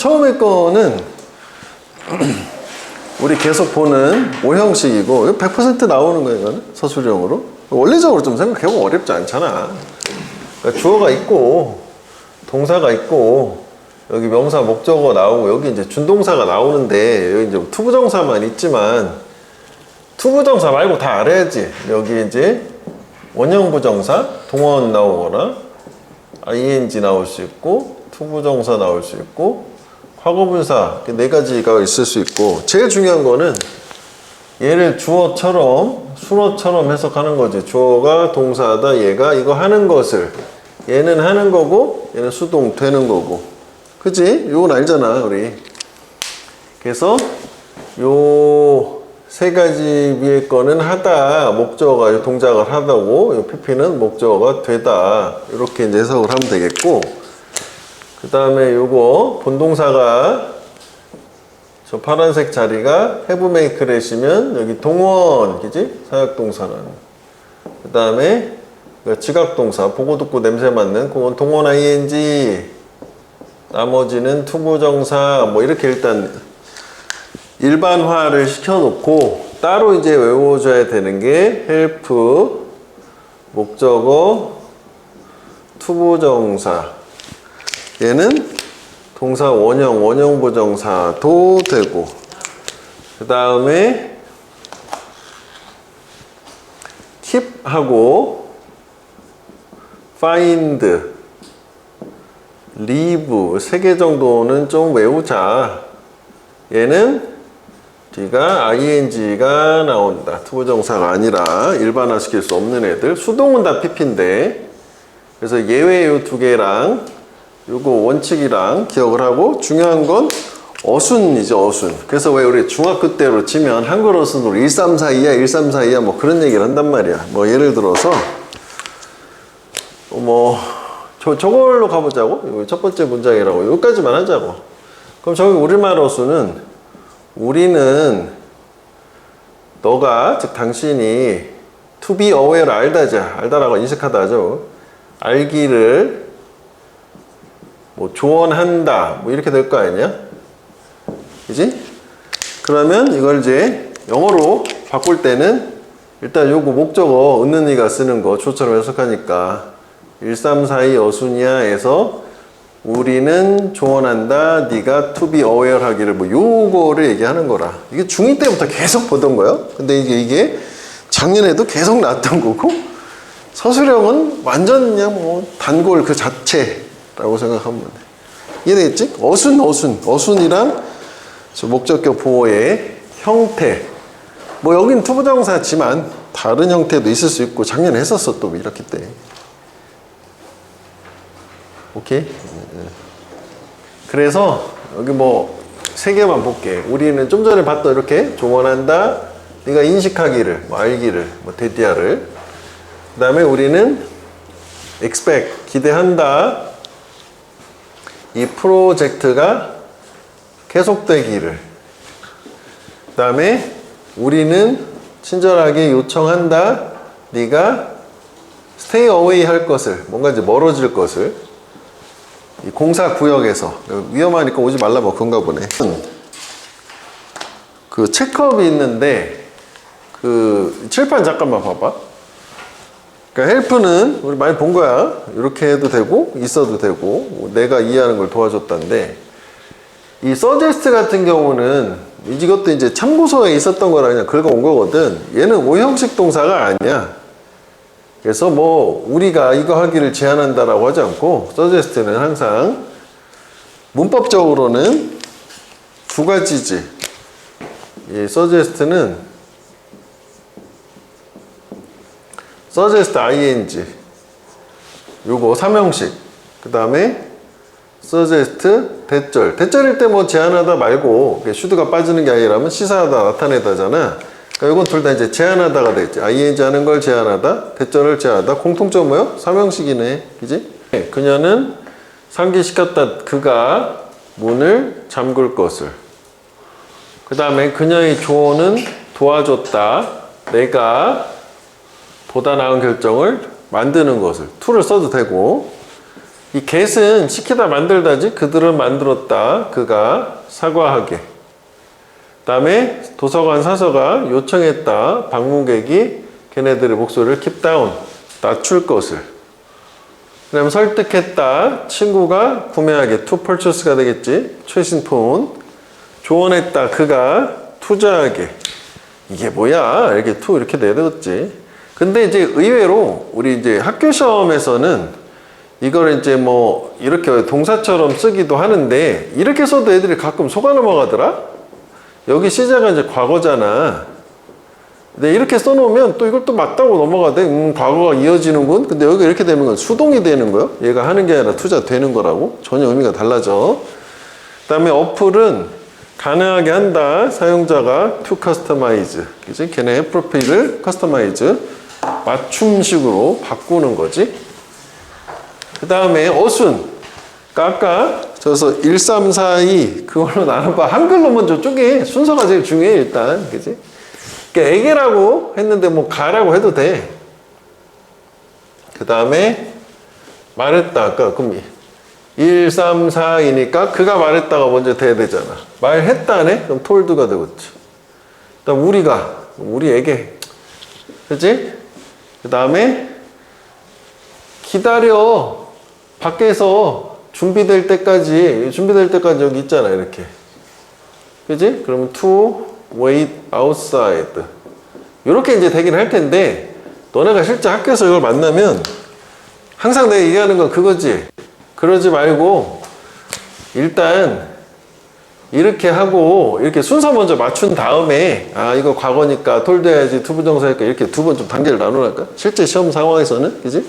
처음에 거는 우리 계속 보는 오형식이고 100% 나오는 거예요. 이거는 서술형으로. 원리적으로 좀 생각해보면 어렵지 않잖아. 그러니까 주어가 있고 동사가 있고 여기 명사 목적어 나오고 여기 이제 준동사가 나오는데 여기 이제 투부정사만 있지만 투부정사 말고 다 알아야지. 여기 이제 원형부정사 동원 나오거나 ing 나올 수 있고 투부정사 나올 수 있고 과거분사 네 가지가 있을 수 있고 제일 중요한 거는 얘를 주어처럼 수어처럼 해석하는 거지. 주어가 동사다. 얘가 이거 하는 것을 얘는 하는 거고 얘는 수동 되는 거고 그치? 요건 알잖아 우리. 그래서 요 세 가지 위에 거는 하다 목적어가 동작을 하다고 요 pp는 목적어가 되다 이렇게 이제 해석을 하면 되겠고 그 다음에 요거 본동사가 저 파란색 자리가 have make래시면 여기 동원 그지? 사역동사는 그 다음에 지각동사 보고 듣고 냄새 맡는 그건 동원 ing 나머지는 투부정사 뭐 이렇게 일단 일반화를 시켜놓고 따로 이제 외워줘야 되는 게 help, 목적어, 투부정사 얘는 동사 원형, 원형부정사도 되고 그 다음에 keep하고 find, leave 세 개 정도는 좀 외우자. 얘는 뒤가 ing가 나온다. 투부정사가 아니라 일반화시킬 수 없는 애들. 수동은 다 pp인데 그래서 예외 요 두 개랑 요거 원칙이랑 기억을 하고 중요한 건 어순이죠. 어순. 그래서 왜 우리 중학교 때로 치면 한글 어순으로 1342야 1342야 뭐 그런 얘기를 한단 말이야. 뭐 예를 들어서 뭐 저걸로 가보자고. 이거 첫 번째 문장이라고. 여기까지만 하자고. 그럼 저기 우리말 어순은 우리는 너가 즉 당신이 to be aware 알다자 알다라고 인식하다 하죠. 알기를 뭐 조언한다 뭐 이렇게 될 거 아니냐? 그지? 그러면 이걸 이제 영어로 바꿀 때는 일단 요거 목적어 있는 이가 쓰는 거 조처럼 해석하니까 1342 어순이야에서 우리는 조언한다. 네가 to be aware 하기를 뭐 요거를 얘기하는 거라. 이게 중2 때부터 계속 보던 거예요. 근데 이게 작년에도 계속 나왔던 거고 서술형은 완전 그냥 뭐 단골 그 자체라고 생각하면 돼. 이해되겠지? 어순이랑 저 목적격 보호의 형태. 뭐 여긴 투부정사지만 다른 형태도 있을 수 있고 작년에 했었어 또 이렇게 때. 오케이? 그래서 여기 뭐 세 개만 볼게. 우리는 좀 전에 봤던 이렇게 조언한다. 네가 인식하기를, 뭐 알기를, 뭐 대디아를. 그 다음에 우리는 expect 기대한다. 이 프로젝트가 계속되기를. 그 다음에 우리는 친절하게 요청한다. 네가 stay away 할 것을, 뭔가 이제 멀어질 것을. 이 공사 구역에서 위험하니까 오지 말라 뭐 그런가 보네. 그 체크업이 있는데 그 칠판 잠깐만 봐봐. 그러니까 헬프는 우리 많이 본 거야. 이렇게 해도 되고 있어도 되고 내가 이해하는 걸 도와줬다는데 이 suggest 같은 경우는 이것도 이제 참고서에 있었던 거라 그냥 긁어온 거거든. 얘는 오형식 동사가 아니야. 그래서 뭐 우리가 이거 하기를 제안한다라고 하지 않고 suggest는 항상 문법적으로는 두 가지지. 이 suggest는 suggest ing 요거 3형식 그 다음에 suggest 대절일 때 뭐 제안하다 말고 should가 빠지는 게 아니라면 시사하다 나타내다잖아. 그러니까 이건 둘 다 이제 제안하다가 되겠지. ing 하는 걸 제안하다, 대절을 제안하다. 공통점 뭐요? 3형식이네. 그지? 그녀는 상기시켰다. 그가 문을 잠글 것을. 그 다음에 그녀의 조언은 도와줬다. 내가 보다 나은 결정을 만드는 것을. to를 써도 되고. 이 get은 시키다 만들다지. 그들은 만들었다. 그가 사과하게. 다음에 도서관 사서가 요청했다. 방문객이 걔네들의 목소리를 keep down. 낮출 것을. 그 다음에 설득했다. 친구가 구매하게. to purchase가 되겠지. 최신 폰. 조언했다. 그가 투자하게. 이게 뭐야? 이렇게 to 이렇게 내야 되겠지. 근데 이제 의외로 우리 이제 학교 시험에서는 이걸 이제 뭐 이렇게 동사처럼 쓰기도 하는데 이렇게 써도 애들이 가끔 속아 넘어가더라? 여기 시제가 이제 과거잖아. 근데 이렇게 써놓으면 또 이걸 또 맞다고 넘어가대. 과거가 이어지는군. 근데 여기 이렇게 되는 건 수동이 되는 거예요. 얘가 하는 게 아니라 투자 되는 거라고. 전혀 의미가 달라져. 그 다음에 어플은 가능하게 한다. 사용자가 to customize. 그치? 걔네 프로필을 customize. 맞춤식으로 바꾸는 거지. 그 다음에 어순. 아까 저서 1, 3, 4, 2 그걸로 나눠봐. 한글로 먼저 쪼개. 순서가 제일 중요해 일단. 그치? 그러니까 애기라고 했는데 뭐 가라고 해도 돼. 그 다음에 말했다. 아까 그럼 1, 3, 4이니까 그가 말했다가 먼저 돼야 되잖아. 말했다네? 그럼 톨드가 되겠지. 그다음 우리에게. 그치? 그 다음에 기다려. 밖에서 준비될 때까지 여기 있잖아. 이렇게. 그치? 그러면 to wait outside. 이렇게 이제 되긴 할 텐데 너네가 실제 학교에서 이걸 만나면 항상 내가 얘기하는 건 그거지. 그러지 말고 일단 이렇게 하고 이렇게 순서 먼저 맞춘 다음에 이거 과거니까 톨드해야지 투부정사니까 이렇게 두 번 좀 단계를 나누랄까? 실제 시험 상황에서는. 그지?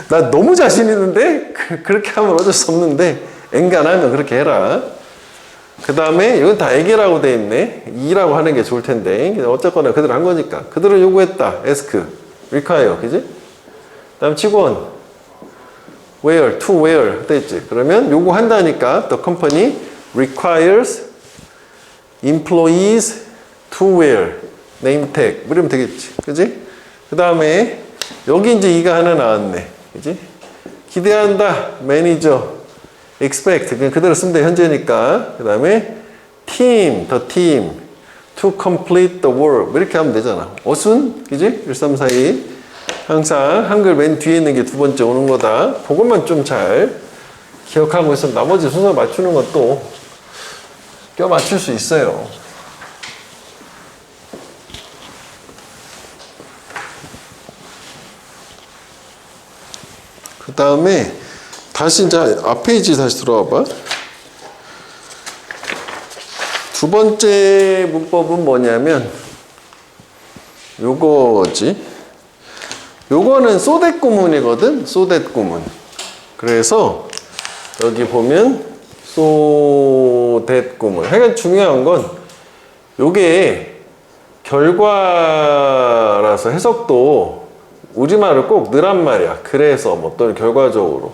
나 너무 자신 있는데 그렇게 하면 어쩔 수 없는데 엔간하면 그렇게 해라. 그 다음에 이건 다 애기라고 돼 있네. 이라고 하는 게 좋을 텐데 어쨌거나 그대로 한 거니까. 그들은 요구했다. ask, require. 그지? 그 다음 직원 where, to where 돼 있지. 그러면 요구한다니까 the company requires employees to wear name tag. 이러면 되겠지. 그지? 그 다음에 여기 이제 이가 하나 나왔네. 그지? 기대한다. 매니저 expect. 그냥 그대로 쓰면 돼. 현재니까. 그 다음에 team, the team to complete the work. 이렇게 하면 되잖아. 어순. 그지? 1, 3, 4, 2. 항상 한글 맨 뒤에 있는 게 두 번째 오는 거다. 그것만 좀 잘 기억하고 있으면 나머지 순서 맞추는 것도 껴 맞출 수 있어요. 그 다음에 다시 이제 앞 페이지 다시 들어와 봐. 두 번째 문법은 뭐냐면 요거지. 요거는 소댓 구문이거든. 소댓 구문. 그래서 여기 보면 소댓 구문. 하여간 중요한 건 요게 결과라서 해석도 우리말을 꼭 넣으란 말이야. 그래서 뭐 또는 결과적으로.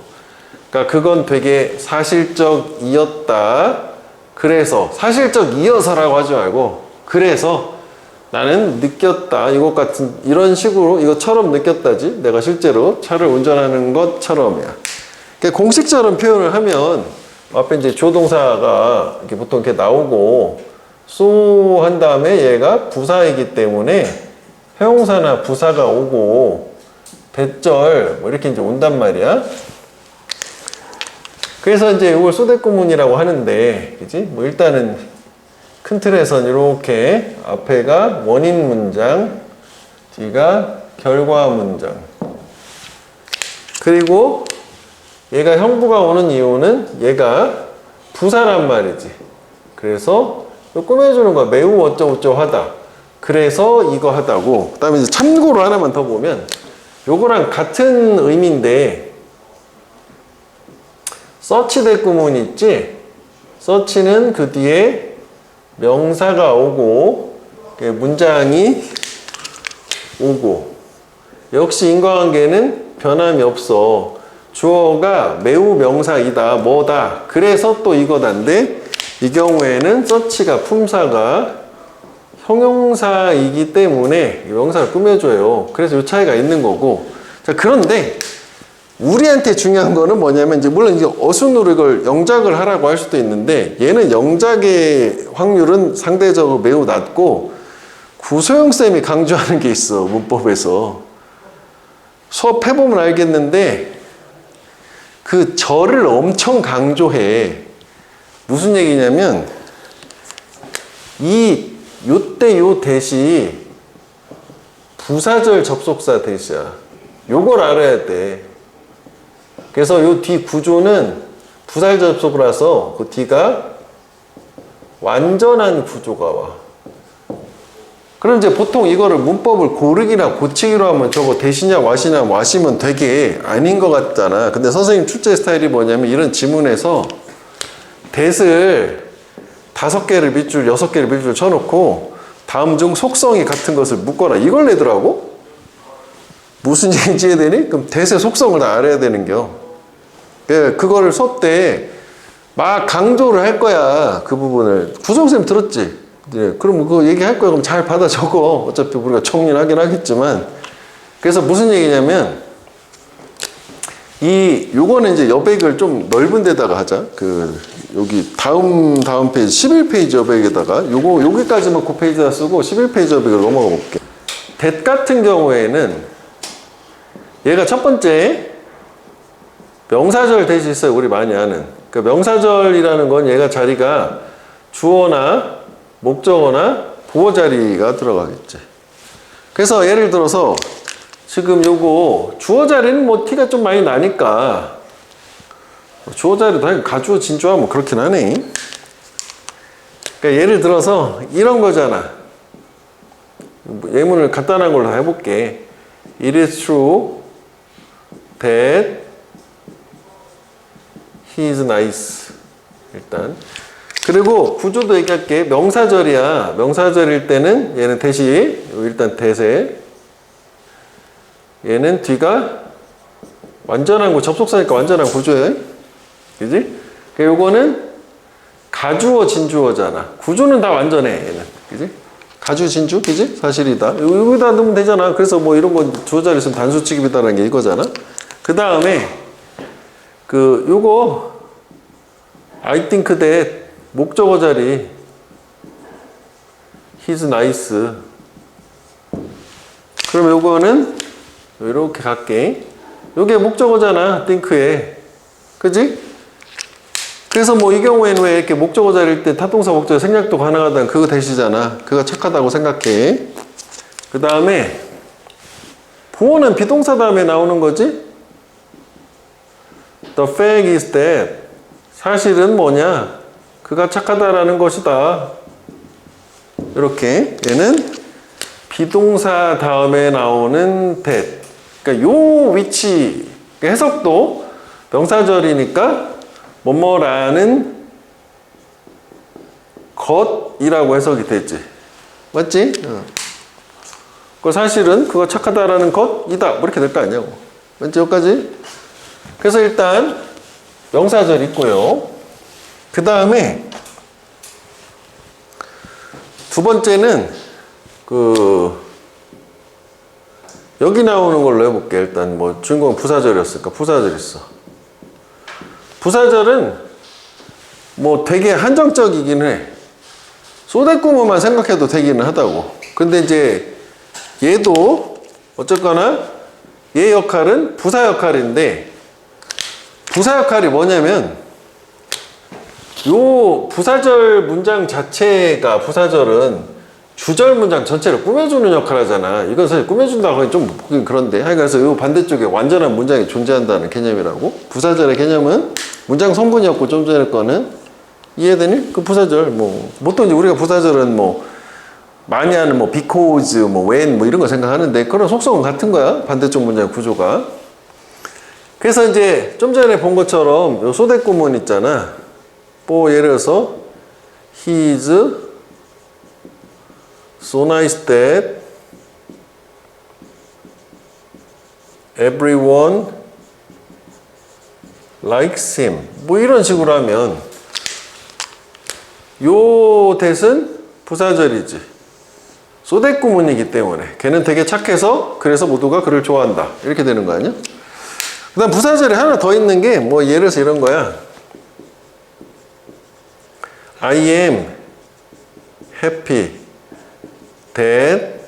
그러니까 그건 되게 사실적이었다. 그래서 사실적이어서라고 하지 말고 그래서 나는 느꼈다. 이것 같은 이런 식으로 이것처럼 느꼈다지. 내가 실제로 차를 운전하는 것처럼이야. 그러니까 공식처럼 표현을 하면 앞에 이제 조동사가 이렇게 보통 이렇게 나오고 so 한 다음에 얘가 부사이기 때문에 형용사나 부사가 오고 대절 뭐 이렇게 이제 온단 말이야. 그래서 이제 이걸 소댓 구문이라고 하는데, 그지? 뭐 일단은 큰 틀에선 이렇게 앞에가 원인 문장, 뒤가 결과 문장. 그리고 얘가 형부가 오는 이유는 얘가 부사란 말이지. 그래서 꾸며주는 거야. 매우 어쩌고저쩌고 하다. 그래서 이거 하다고. 그 다음에 이제 참고로 하나만 더 보면 요거랑 같은 의미인데 서치 대 구문 있지? 서치는 그 뒤에 명사가 오고 문장이 오고 역시 인과관계는 변함이 없어. 주어가 매우 명사이다. 뭐다. 그래서 또 이거다인데 이 경우에는 서치가 품사가 형용사이기 때문에 명사를 꾸며줘요. 그래서 이 차이가 있는 거고. 자, 그런데 우리한테 중요한 거는 뭐냐면, 이제 물론 이제 어순으로 이걸 영작을 하라고 할 수도 있는데, 얘는 영작의 확률은 상대적으로 매우 낮고, 구소영쌤이 강조하는 게 있어, 문법에서. 수업 해보면 알겠는데, 그 절을 엄청 강조해. 무슨 얘기냐면, 요때 요 대시 부사절 접속사 대시야. 요걸 알아야 돼. 그래서 요 뒤 구조는 부사절 접속이라서 그 뒤가 완전한 구조가 와. 그럼 이제 보통 이거를 문법을 고르기나 고치기로 하면 저거 대시냐 와시냐 와시면 되게 아닌 것 같잖아. 근데 선생님 출제 스타일이 뭐냐면 이런 지문에서 대을 5개를 밑줄, 6개를 밑줄 쳐놓고 다음 중 속성이 같은 것을 묶어라. 이걸 내더라고? 무슨 얘기인지 이해되니? 그럼 대세 속성을 다 알아야 되는겨. 그거를 수업 때 막 강조를 할 거야. 그 부분을. 구성쌤 들었지? 네, 그럼 그거 얘기할 거야. 그럼 잘 받아 적어. 어차피 우리가 청린하긴 하겠지만. 그래서 무슨 얘기냐면, 요거는 이제 여백을 좀 넓은 데다가 하자. 여기 다음 페이지, 11페이지 여백에다가, 여기까지만 9페이지다 쓰고 11페이지 여백을 넘어가 볼게. that 같은 경우에는, 얘가 첫 번째, 명사절 대시 있어요. 우리 많이 아는. 그 명사절이라는 건 얘가 자리가 주어나 목적어나 보호 자리가 들어가겠지. 그래서 예를 들어서 지금 요거 주어 자리는 뭐 티가 좀 많이 나니까 주어 자리도 하긴 가주어 진주어 뭐 그렇긴 하네. 그러니까 예를 들어서 이런 거잖아. 예문을 간단한 걸로 해볼게. It is true that he is nice. 일단. 그리고 구조도 얘기할게. 명사절이야. 명사절일 때는 얘는 대시, 일단 대세. 얘는 뒤가 완전한 거, 접속사니까 완전한 구조예요. 그지? 요거는 가주어, 진주어잖아. 구조는 다 완전해, 얘는. 그지? 가주, 진주, 그지? 사실이다. 여기다 넣으면 되잖아. 그래서 뭐 이런 거 주어 자리 있으면 단수 취급이다라는 게 이거잖아. 그 다음에, 요거, I think that 목적어 자리, he's nice. 그럼 요거는 이렇게 갈게. 요게 목적어잖아, think에. 그지? 그래서 뭐 이 경우에는 왜 이렇게 목적어 자리일 때 타동사 목적어 생략도 가능하다는 그거 대시잖아. 그거 착하다고 생각해. 그 다음에 보어는 비동사 다음에 나오는 거지? The fact is that 사실은 뭐냐? 그가 착하다라는 것이다. 이렇게 얘는 비동사 다음에 나오는 that. 그러니까 요 위치 해석도 명사절이니까 뭐뭐라는 것이라고 해석이 되지. 맞지? 그 사실은 그거 착하다라는 것이다. 뭐 이렇게 될 거 아니냐고. 맞지? 여기까지? 그래서 일단 명사절 있고요. 그 다음에 두 번째는 여기 나오는 걸로 해볼게. 일단 뭐 주인공은 부사절이었으니까 부사절 있어. 부사절은 뭐 되게 한정적이긴 해. 소대꾸무만 생각해도 되기는 하다고. 근데 이제 얘도 어쨌거나 얘 역할은 부사 역할인데, 부사 역할이 뭐냐면 요 부사절 문장 자체가, 부사절은 주절 문장 전체를 꾸며주는 역할을 하잖아. 이건 사실 꾸며준다고 하기 좀 보긴 그런데, 그래서 요 반대쪽에 완전한 문장이 존재한다는 개념이라고. 부사절의 개념은 문장 성분이었고, 좀 전에 거는 이해되니? 그 부사절, 뭐 보통 이제 우리가 부사절은 뭐 많이 하는 뭐 because, 뭐 when 뭐 이런 거 생각하는데, 그런 속성은 같은 거야. 반대쪽 문장의 구조가. 그래서 이제 좀 전에 본 것처럼 요 소대구문 있잖아. 뭐 예를 들어서 he is so nice that everyone likes him. 뭐 이런 식으로 하면 요 that은 부사절이지. 소대구문이기 때문에 걔는 되게 착해서 그래서 모두가 그를 좋아한다. 이렇게 되는 거 아니야? 그 다음 부사절에 하나 더 있는 게 뭐 예를 들어서 이런 거야. I am happy that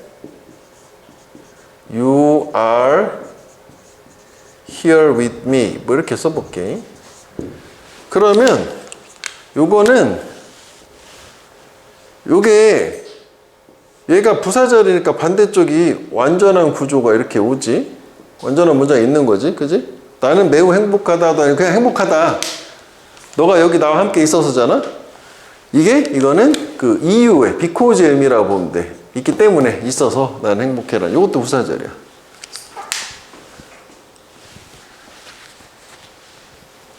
you are here with me. 뭐 이렇게 써볼게. 그러면 요거는 요게 얘가 부사절이니까 반대쪽이 완전한 구조가 이렇게 오지. 완전한 문장이 있는 거지. 그지? 나는 매우 행복하다도 아니고 그냥 행복하다. 너가 여기 나와 함께 있어서잖아. 이거는 그 이유의 because의 의미라고 보면 돼. 있기 때문에 있어서 나는 행복해라. 이것도 부사절이야.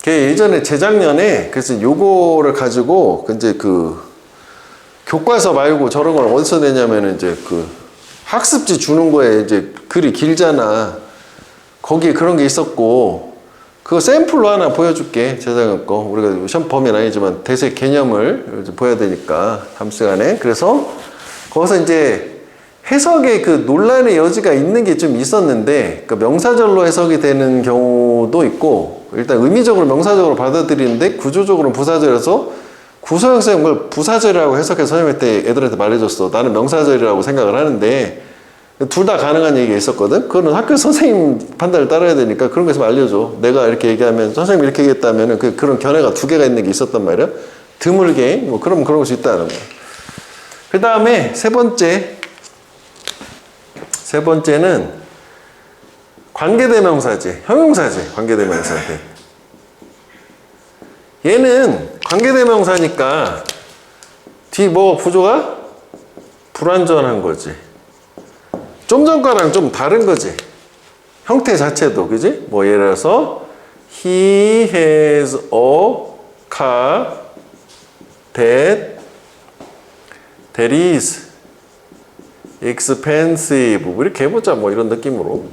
걔 예전에 재작년에 그래서 요거를 가지고 이제 그 교과서 말고 저런 걸 어디서 내냐면은 이제 그 학습지 주는 거에 이제 글이 길잖아. 거기에 그런 게 있었고 그거 샘플로 하나 보여줄게. 재작년 거. 우리가 시험 범위는 아니지만 대세 개념을 보여야 되니까 다음 시간에. 그래서 거기서 이제 해석의 그 논란의 여지가 있는 게 좀 있었는데 그러니까 명사절로 해석이 되는 경우도 있고 일단 의미적으로 명사적으로 받아들이는데 구조적으로는 부사절에서 구소영 쌤은 그걸 부사절이라고 해석해서 선생님 때 애들한테 말해줬어. 나는 명사절이라고 생각을 하는데 둘 다 가능한 얘기가 있었거든. 그거는 학교 선생님 판단을 따라야 되니까 그런 거 있으면 알려줘. 내가 이렇게 얘기하면 선생님이 이렇게 얘기했다면 그런 견해가 두 개가 있는 게 있었단 말이야. 드물게 뭐 그러면 그런 것이 있다는 거야. 그 다음에 세 번째는 관계대명사제, 형용사제, 관계대명사제. 얘는 관계대명사니까 뒤 뭐 구조가 불완전한 거지. 좀 전과랑 좀 다른 거지. 형태 자체도, 그지? 뭐 예를 들어서 He has a car that is expensive. 뭐 이렇게 해보자. 뭐 이런 느낌으로.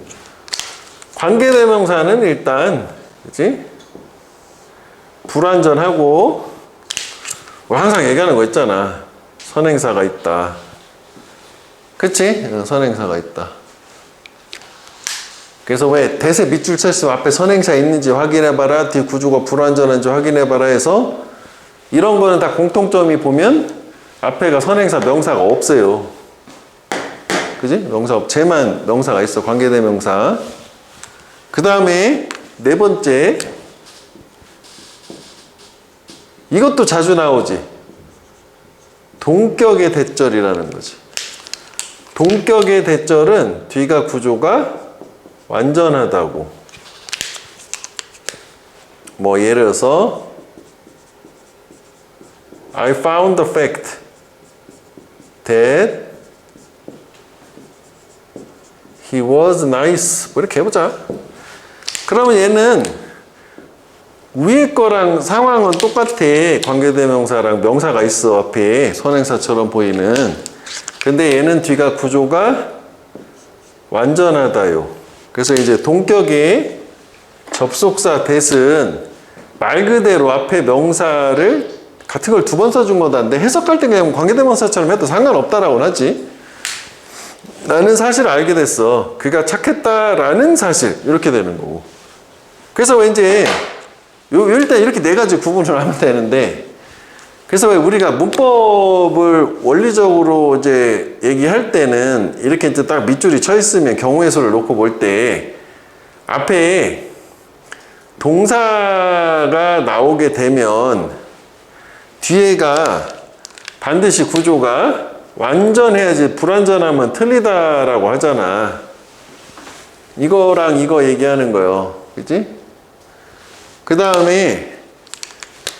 관계대명사는 일단, 그지? 불완전하고, 항상 얘기하는 거 있잖아. 선행사가 있다. 그치? 선행사가 있다. 그래서 왜 대세 밑줄 쳤으면 앞에 선행사 있는지 확인해봐라. 뒤 구조가 불완전한지 확인해봐라 해서 이런 거는 다 공통점이 보면 앞에가 선행사 명사가 없어요. 그지? 명사 쟤만 명사가 있어. 관계대명사. 그 다음에 네 번째 이것도 자주 나오지. 동격의 대절이라는 거지. 동격의 대절은 뒤가 구조가 완전하다고. 뭐 예를 들어서 I found the fact that he was nice. 뭐 이렇게 해보자. 그러면 얘는 위에 거랑 상황은 똑같아. 관계대명사랑 명사가 있어. 앞에 선행사처럼 보이는. 근데 얘는 뒤가 구조가 완전하다요. 그래서 이제 동격의 접속사 that은 말 그대로 앞에 명사를 같은 걸 두 번 써준 거다인데 해석할 때 그냥 관계대명사처럼 해도 상관없다라고는 하지. 나는 사실 알게 됐어. 그가 착했다라는 사실. 이렇게 되는 거고. 그래서 왠지 일단 이렇게 네 가지 구분을 하면 되는데 그래서 왜 우리가 문법을 원리적으로 이제 얘기할 때는 이렇게 이제 딱 밑줄이 쳐 있으면 경우의 수를 놓고 볼 때 앞에 동사가 나오게 되면 뒤에가 반드시 구조가 완전해야지 불완전하면 틀리다라고 하잖아. 이거랑 이거 얘기하는 거예요. 그치? 그 다음에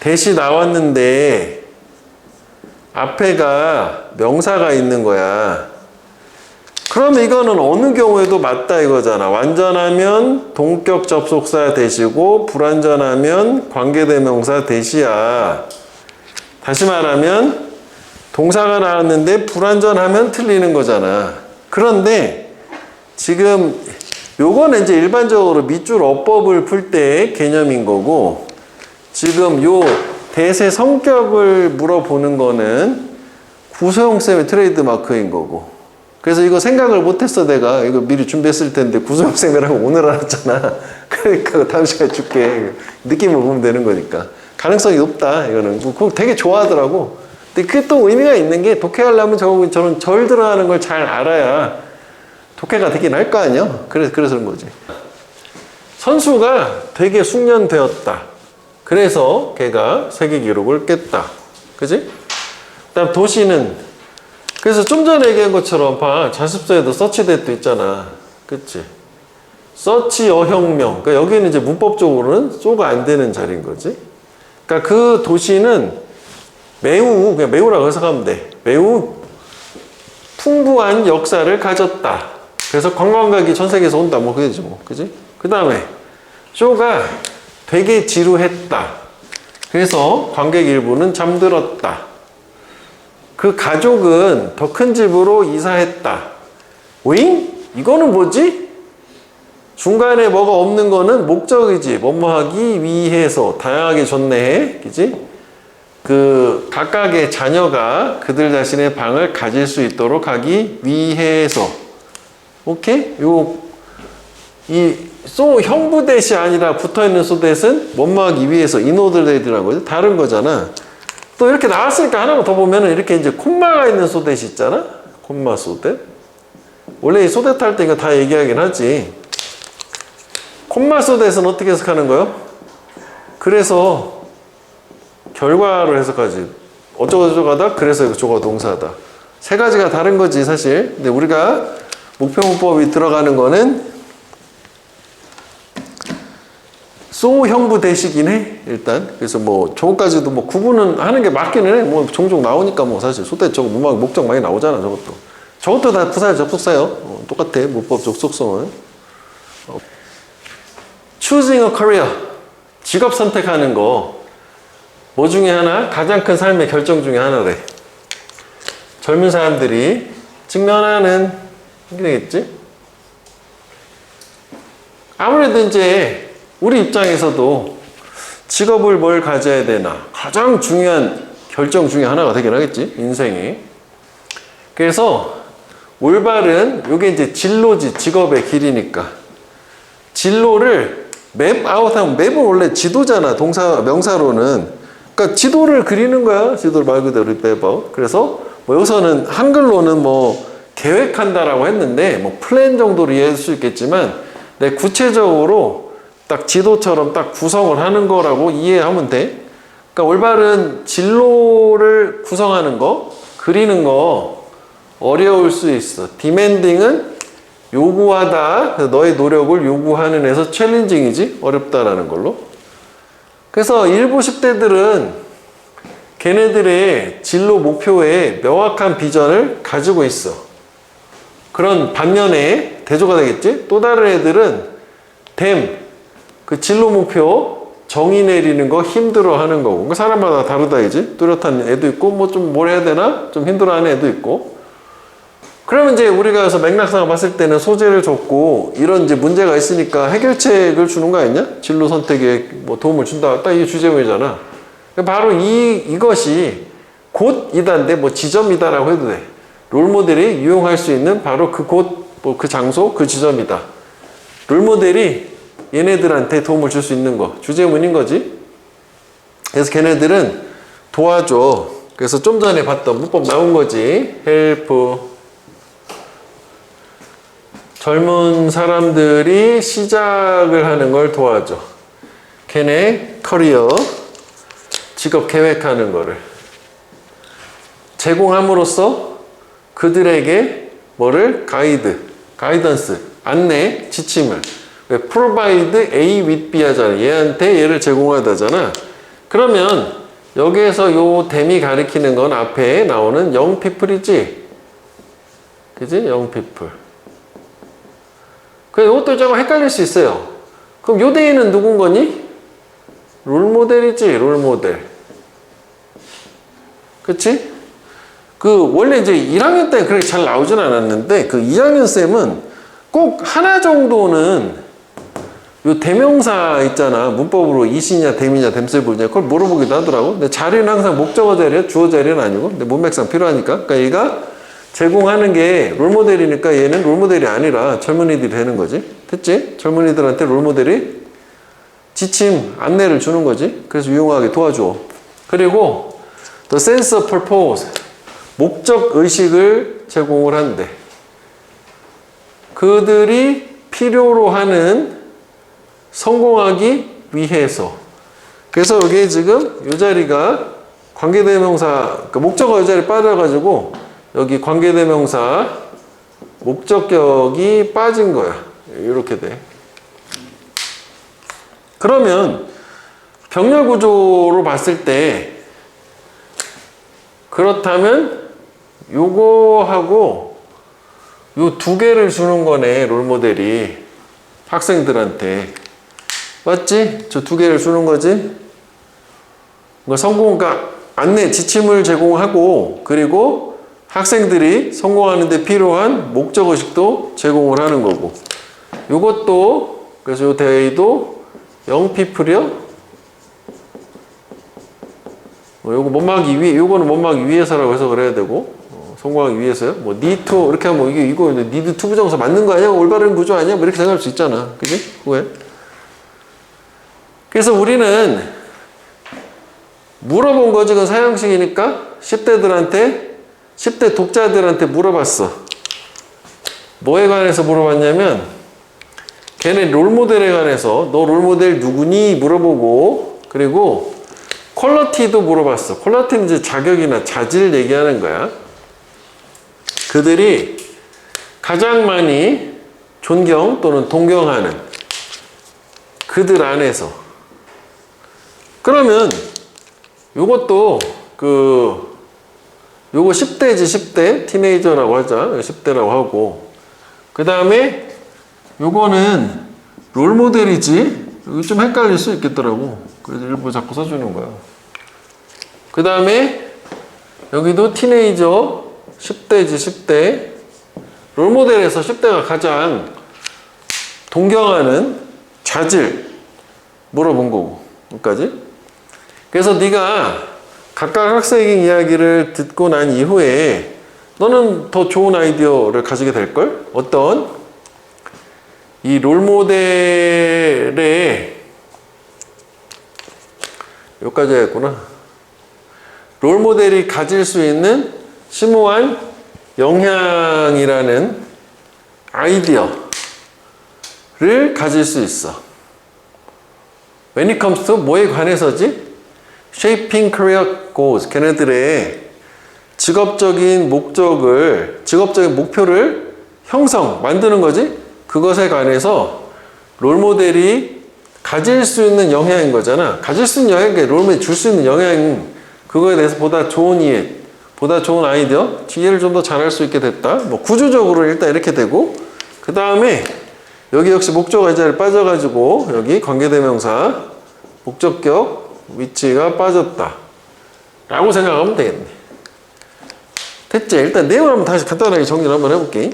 대시 나왔는데 앞에가 명사가 있는 거야. 그러면 이거는 어느 경우에도 맞다 이거잖아. 완전하면 동격 접속사 대시고 불완전하면 관계대명사 대시야. 다시 말하면 동사가 나왔는데 불완전하면 틀리는 거잖아. 그런데 지금 요거는 이제 일반적으로 밑줄 어법을 풀 때 개념인 거고 지금 요 대세 성격을 물어보는 거는 구소영쌤의 트레이드 마크인 거고. 그래서 이거 생각을 못했어. 내가 이거 미리 준비했을 텐데 구소영쌤이라고 오늘 알았잖아. 그러니까 다음 시간에 줄게. 느낌을 보면 되는 거니까. 가능성이 높다. 이거는 뭐 그거 되게 좋아하더라고. 근데 그게 또 의미가 있는 게 독해하려면 저런 절 들어가는 걸 잘 알아야 독해가 되긴 할 거 아니야. 그래서 그런 거지. 선수가 되게 숙련되었다. 그래서 걔가 세계 기록을 깼다. 그지? 그다음 도시는 그래서 좀 전에 얘기한 것처럼 봐. 자습서에도 서치댓도 있잖아. 그치? 서치 어혁명. 그러니까 여기는 이제 문법적으로는 쏘가 안 되는 자리인 거지. 그러니까 그 도시는 매우, 그냥 매우라고 해석하면 돼. 매우 풍부한 역사를 가졌다. 그래서 관광객이 전 세계에서 온다. 뭐, 그지 뭐. 그지? 그 다음에, 쇼가 되게 지루했다. 그래서 관객 일부는 잠들었다. 그 가족은 더 큰 집으로 이사했다. 오잉? 이거는 뭐지? 중간에 뭐가 없는 거는 목적이지. 뭐뭐 하기 위해서. 다양하게 좋네. 그지? 그 각각의 자녀가 그들 자신의 방을 가질 수 있도록 하기 위해서. 오케이? 형부댓이 아니라 붙어있는 소댓은 뭐뭐 하기 위해서. 인오더댓이라고 다른 거잖아. 또 이렇게 나왔으니까 하나만 더 보면은 이렇게 이제 콤마가 있는 소댓이 있잖아? 콤마 소댓. 원래 이 소댓 할 때 이거 다 얘기하긴 하지. 콤마 소댓은 어떻게 해석하는 거요? 그래서 결과로 해석하지. 어쩌고저쩌고 하다, 그래서 저거 동사다. 세 가지가 다른 거지, 사실. 근데 우리가 목표문법이 들어가는 거는 형부 대시긴 해, 일단. 그래서 뭐, 저거까지도 뭐 구분은 하는 게 맞기는 해. 뭐, 종종 나오니까 뭐, 사실. 소대 저거 목적 많이 나오잖아, 저것도. 저것도 다 부사야, 접속사요. 똑같아, 문법 접속성은. Choosing a career. 직업 선택하는 거. 뭐 중에 하나? 가장 큰 삶의 결정 중에 하나래. 젊은 사람들이 직면하는 게 되겠지? 아무래도 이제 우리 입장에서도 직업을 뭘 가져야 되나 가장 중요한 결정 중에 하나가 되긴 하겠지, 인생이. 그래서 올바른 요게 이제 진로지, 직업의 길이니까 진로를 맵아웃하면, 맵은 원래 지도잖아, 명사로는. 그러니까 지도를 그리는 거야, 지도를 말 그대로 맵아웃. 그래서 뭐 여기서는 한글로는 뭐 계획한다라고 했는데 뭐 플랜 정도로 이해할 수 있겠지만, 내 구체적으로 딱 지도처럼 딱 구성을 하는 거라고 이해하면 돼. 그러니까 올바른 진로를 구성하는 거, 그리는 거 어려울 수 있어. demanding은 요구하다, 너의 노력을 요구하는 에서 챌린징이지, 어렵다라는 걸로. 그래서 일부 10대들은 걔네들의 진로 목표에 명확한 비전을 가지고 있어. 그런 반면에 대조가 되겠지? 또 다른 애들은 그 진로 목표 정의 내리는 거 힘들어 하는 거고. 그 사람마다 다르다, 이지? 뚜렷한 애도 있고, 뭐 좀 뭘 해야 되나? 좀 힘들어 하는 애도 있고. 그러면 이제 우리가 여기서 맥락상을 봤을 때는 소재를 줬고, 이런 이제 문제가 있으니까 해결책을 주는 거 아니냐? 진로 선택에 뭐 도움을 준다. 딱 이게 주제문이잖아. 바로 이것이 곳이다인데, 뭐 지점이다라고 해도 돼. 롤모델이 이용할 수 있는 바로 그 곳, 뭐 그 장소, 그 지점이다. 롤모델이 얘네들한테 도움을 줄 수 있는 거, 주제문인 거지. 그래서 걔네들은 도와줘. 그래서 좀 전에 봤던 문법 나온 거지. help. 젊은 사람들이 시작을 하는 걸 도와줘. 걔네 커리어, 직업 계획하는 거를 제공함으로써 그들에게 뭐를? 가이던스, 안내, 지침을. provide A with B 하잖아. 얘한테 얘를 제공하다잖아. 그러면 여기에서 요 댐이 가리키는 건 앞에 나오는 young people이지? 그지? young people. 그래서 이것도 조금 헷갈릴 수 있어요. 그럼 요 대인은 누군 거니? 롤모델이지, 롤모델. 그치? 원래 이제 1학년 때는 그렇게 잘 나오진 않았는데, 그 2학년 쌤은 꼭 하나 정도는 요 대명사 있잖아. 문법으로 이시냐, 댐이냐, 댐세블이냐, 그걸 물어보기도 하더라고. 근데 자리는 항상 목적어 자리야, 주어 자리는 아니고. 근데 문맥상 필요하니까. 그러니까 얘가 제공하는 게 롤모델이니까 얘는 롤모델이 아니라 젊은이들이 되는 거지. 됐지? 젊은이들한테 롤모델이 지침, 안내를 주는 거지. 그래서 유용하게 도와줘. 그리고 the sense of purpose, 목적 의식을 제공을 한대. 그들이 필요로 하는 성공하기 위해서. 그래서 여기 지금 이 자리가 관계대명사, 그 목적어 이 자리 빠져가지고 여기 관계대명사 목적격이 빠진 거야. 이렇게 돼. 그러면 병렬 구조로 봤을 때 그렇다면 요거하고 요 두 개를 주는 거네, 롤모델이 학생들한테. 맞지? 저 두 개를 주는 거지. 그러니까 안내, 지침을 제공하고 그리고 학생들이 성공하는 데 필요한 목적의식도 제공을 하는 거고. 요것도 그래서 요 대의도 영피플이요. 요거 못막이 위, 요거는 못막이 위해서라고 해서 그래야 되고, 성공하기 위해서요. 뭐 need to 이렇게 하면 이거 need to 부정사 맞는 거 아니야? 올바른 구조 아니야? 뭐 이렇게 생각할 수 있잖아, 그지? 왜? 그래서 우리는 물어본 거지, 그건 사형식이니까 10대 독자들한테 물어봤어. 뭐에 관해서 물어봤냐면, 걔네 롤모델에 관해서 너 롤모델 누구니? 물어보고, 그리고 퀄리티도 물어봤어. 퀄리티는 이제 자격이나 자질 얘기하는 거야. 그들이 가장 많이 존경 또는 동경하는 그들 안에서. 그러면 요것도 요거 10대지, 10대. 티네이저라고 하자. 10대라고 하고. 그 다음에 요거는 롤모델이지. 여기 좀 헷갈릴 수 있겠더라고. 그래서 일부 자꾸 써주는 거야. 그 다음에 여기도 티네이저 10대지, 10대. 롤모델에서 10대가 가장 동경하는 자질 물어본 거고. 여기까지. 그래서 네가 각각 학생의 이야기를 듣고 난 이후에 너는 더 좋은 아이디어를 가지게 될걸? 어떤 이 롤모델에 여기까지 했구나. 롤모델이 가질 수 있는 심오한 영향이라는 아이디어를 가질 수 있어. When it comes to 뭐에 관해서지? Shaping career goals. 걔네들의 직업적인 목표를 만드는 거지? 그것에 관해서 롤모델이 가질 수 있는 영향인 거잖아. 가질 수 있는 영향, 롤모델이 줄 수 있는 영향, 그거에 대해서 보다 좋은 이해, 보다 좋은 아이디어, 이해를 좀 더 잘할 수 있게 됐다. 뭐 구조적으로 일단 이렇게 되고, 그 다음에 여기 역시 목적어 자리에 빠져가지고 여기 관계대명사 목적격 위치가 빠졌다 라고 생각하면 되겠네. 됐지? 일단 내용을 한번 다시 간단하게 정리를 한번 해볼게.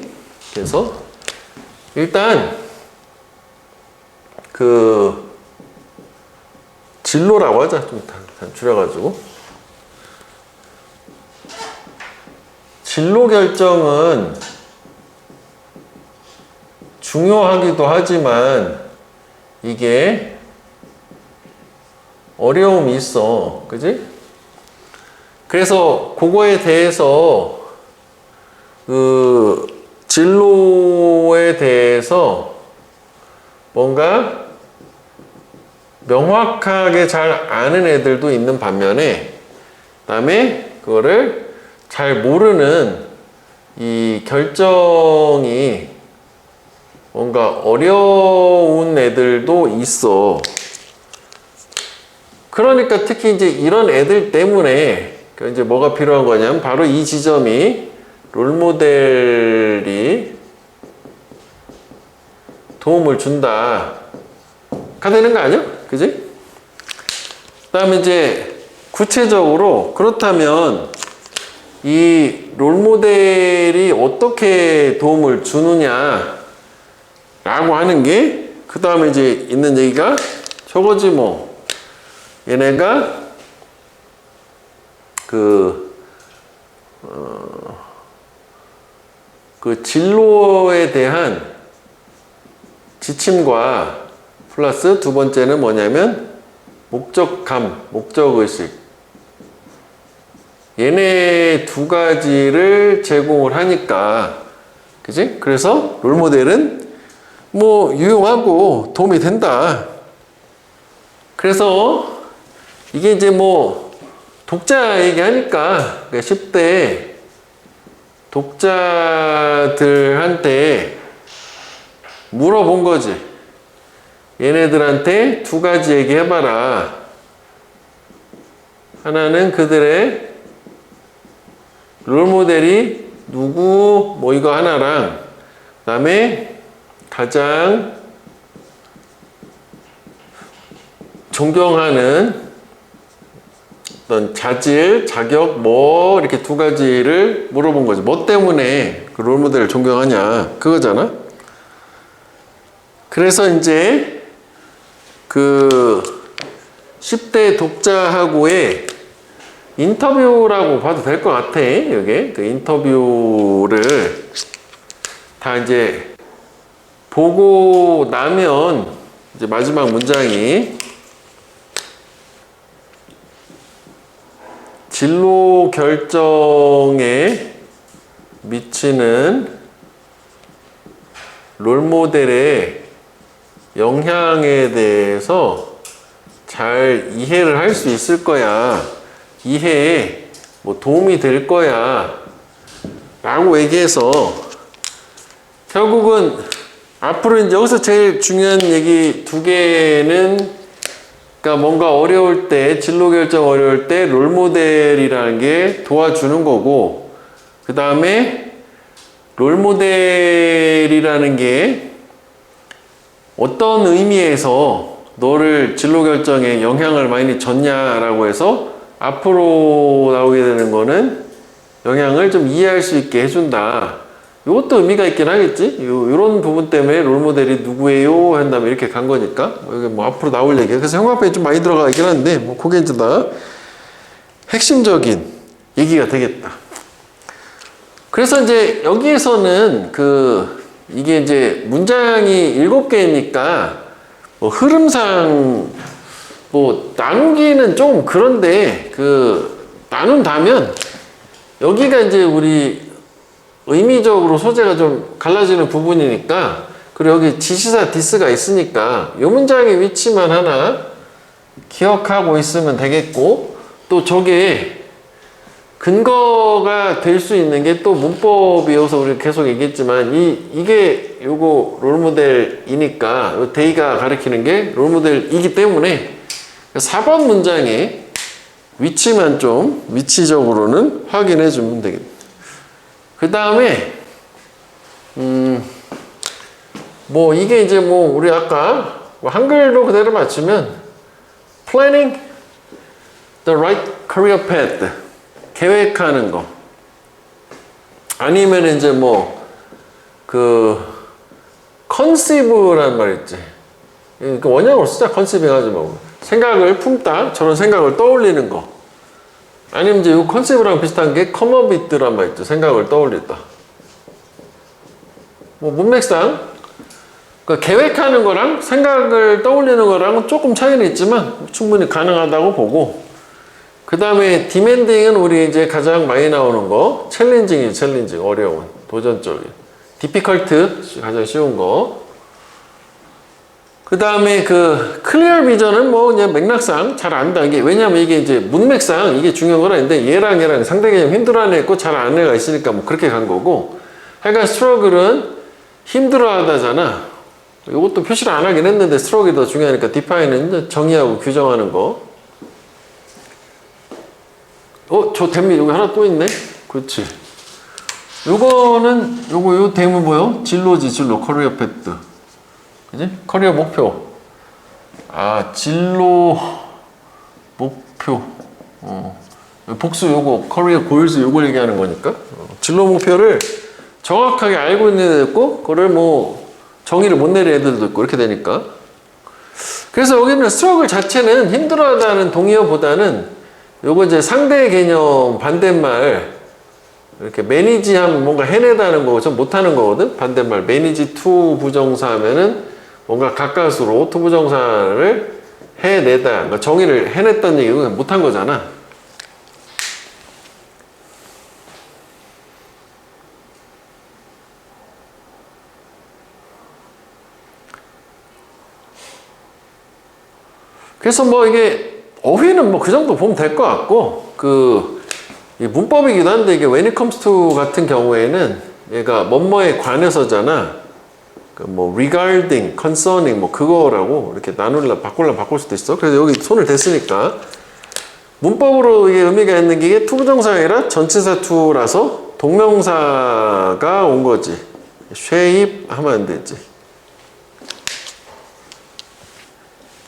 그래서 일단 진로라고 하자. 좀 줄여가지고. 진로 결정은 중요하기도 하지만 이게 어려움이 있어. 그지? 그래서 그거에 대해서 진로에 대해서 뭔가 명확하게 잘 아는 애들도 있는 반면에 그다음에 그거를 잘 모르는 이 결정이 뭔가 어려운 애들도 있어. 그러니까 특히 이제 이런 애들 때문에 이제 뭐가 필요한 거냐면 바로 이 지점이 롤모델이 도움을 준다. 가 되는 거 아니야? 그지? 그 다음에 이제 구체적으로 그렇다면 이 롤모델이 어떻게 도움을 주느냐 라고 하는 게 그 다음에 이제 있는 얘기가 저거지 뭐. 얘네가 그 진로에 대한 지침과 플러스 두 번째는 뭐냐면 목적감, 목적의식. 얘네 두 가지를 제공을 하니까, 그지? 그래서 롤모델은 뭐 유용하고 도움이 된다. 그래서 이게 이제 뭐 독자 얘기하니까 10대 독자들한테 물어본 거지. 얘네들한테 두 가지 얘기해봐라. 하나는 그들의 롤모델이 누구, 뭐 이거 하나랑, 그 다음에 가장 존경하는 어떤 자질, 자격, 뭐 이렇게 두 가지를 물어본 거지. 뭐 때문에 그 롤모델을 존경하냐, 그거잖아. 그래서 이제 그 10대 독자하고의 인터뷰라고 봐도 될 것 같아. 여기 그 인터뷰를 다 이제 보고 나면 이제 마지막 문장이 진로 결정에 미치는 롤모델의 영향에 대해서 잘 이해를 할 수 있을 거야. 이해에 뭐 도움이 될 거야. 라고 얘기해서 결국은 앞으로 이제 여기서 제일 중요한 얘기 두 개는 그러니까 뭔가 어려울 때, 진로 결정 어려울 때 롤모델이라는 게 도와주는 거고, 그 다음에 롤모델이라는 게 어떤 의미에서 너를 진로 결정에 영향을 많이 줬냐라고 해서 앞으로 나오게 되는 거는 영향을 좀 이해할 수 있게 해준다. 이것도 의미가 있긴 하겠지? 이런 부분 때문에 롤모델이 누구예요? 한다면 이렇게 간 거니까. 여기 뭐 앞으로 나올 얘기야. 그래서 형광펜이 좀 많이 들어가 있긴 한데, 뭐 그게 이제 다 핵심적인 얘기가 되겠다. 그래서 이제 여기에서는 이게 이제 문장이 7개니까 뭐 흐름상 뭐 나누기는 좀 그런데 나눈다면 여기가 이제 우리 의미적으로 소재가 좀 갈라지는 부분이니까, 그리고 여기 지시사 디스가 있으니까 이 문장의 위치만 하나 기억하고 있으면 되겠고, 또 저게 근거가 될 수 있는 게 또 문법이어서 우리 계속 얘기했지만 이게 요거 롤모델이니까 요 데이가 가리키는 게 롤모델이기 때문에 4번 문장의 위치만 좀 위치적으로는 확인해 주면 되겠다. 그 다음에 뭐 이게 이제 뭐 우리 아까 한글로 그대로 맞추면 planning the right career path, 계획하는 거, 아니면 이제 뭐 conceive라는 말 있지. 그 원형으로 쓰자. 컨시빙 하지 말고 생각을 품다, 저런 생각을 떠올리는 거. 아니면 이제 이 컨셉이랑 비슷한 게 come up with란 말 있죠. 생각을 떠올리다. 뭐 문맥상 그러니까 계획하는 거랑 생각을 떠올리는 거랑은 조금 차이는 있지만 충분히 가능하다고 보고, 그 다음에 demanding은 우리 이제 가장 많이 나오는 거, 챌린징이 챌린징, 어려운, 도전적인, difficult 가장 쉬운 거. 그 다음에 클리어 비전은 뭐 그냥 맥락상 잘 안다. 이게 왜냐면 이게 이제 문맥상 이게 중요한 건 아닌데 얘랑 상당히 힘들어하는 애고 잘 아는 애가 있으니까 뭐 그렇게 간 거고, 하여간 스트러글은 힘들어하다잖아. 이것도 표시를 안 하긴 했는데 스트러글이 더 중요하니까 디파인은 정의하고 규정하는 거. 저 대문 여기 하나 또 있네. 그렇지. 요거는 요 대문 뭐요? 진로지, 진로, 커리어 패드. 그지? 커리어 목표. 진로 목표. 복수 요거, 커리어 골스 요걸 얘기하는 거니까. 진로 목표를 정확하게 알고 있는 애도 있고, 그걸 뭐 정의를 못 내리는 애들도 있고, 이렇게 되니까. 그래서 여기는 스트러글 자체는 힘들어하다는 동의어보다는 요거 이제 상대 개념 반대말, 이렇게 매니지하면 뭔가 해내다는 거고 좀 못하는 거거든. 반대말 매니지 투 부정사 하면은 뭔가 가까스로 투부정사를 해내다. 그러니까 정의를 해냈다는 얘기는 못한 거잖아. 그래서 뭐 이게 어휘는 뭐 그 정도 보면 될 것 같고, 이 문법이기도 한데 이게 when it comes to 같은 경우에는 얘가 뭐뭐에 관해서잖아. 뭐 regarding, concerning 뭐 그거라고 이렇게 바꿀 수도 있어. 그래서 여기 손을 댔으니까 문법으로 이게 의미가 있는 게 이게 투부정사가 아니라 전치사 투라서 동명사가 온 거지. shape 하면 안 되지.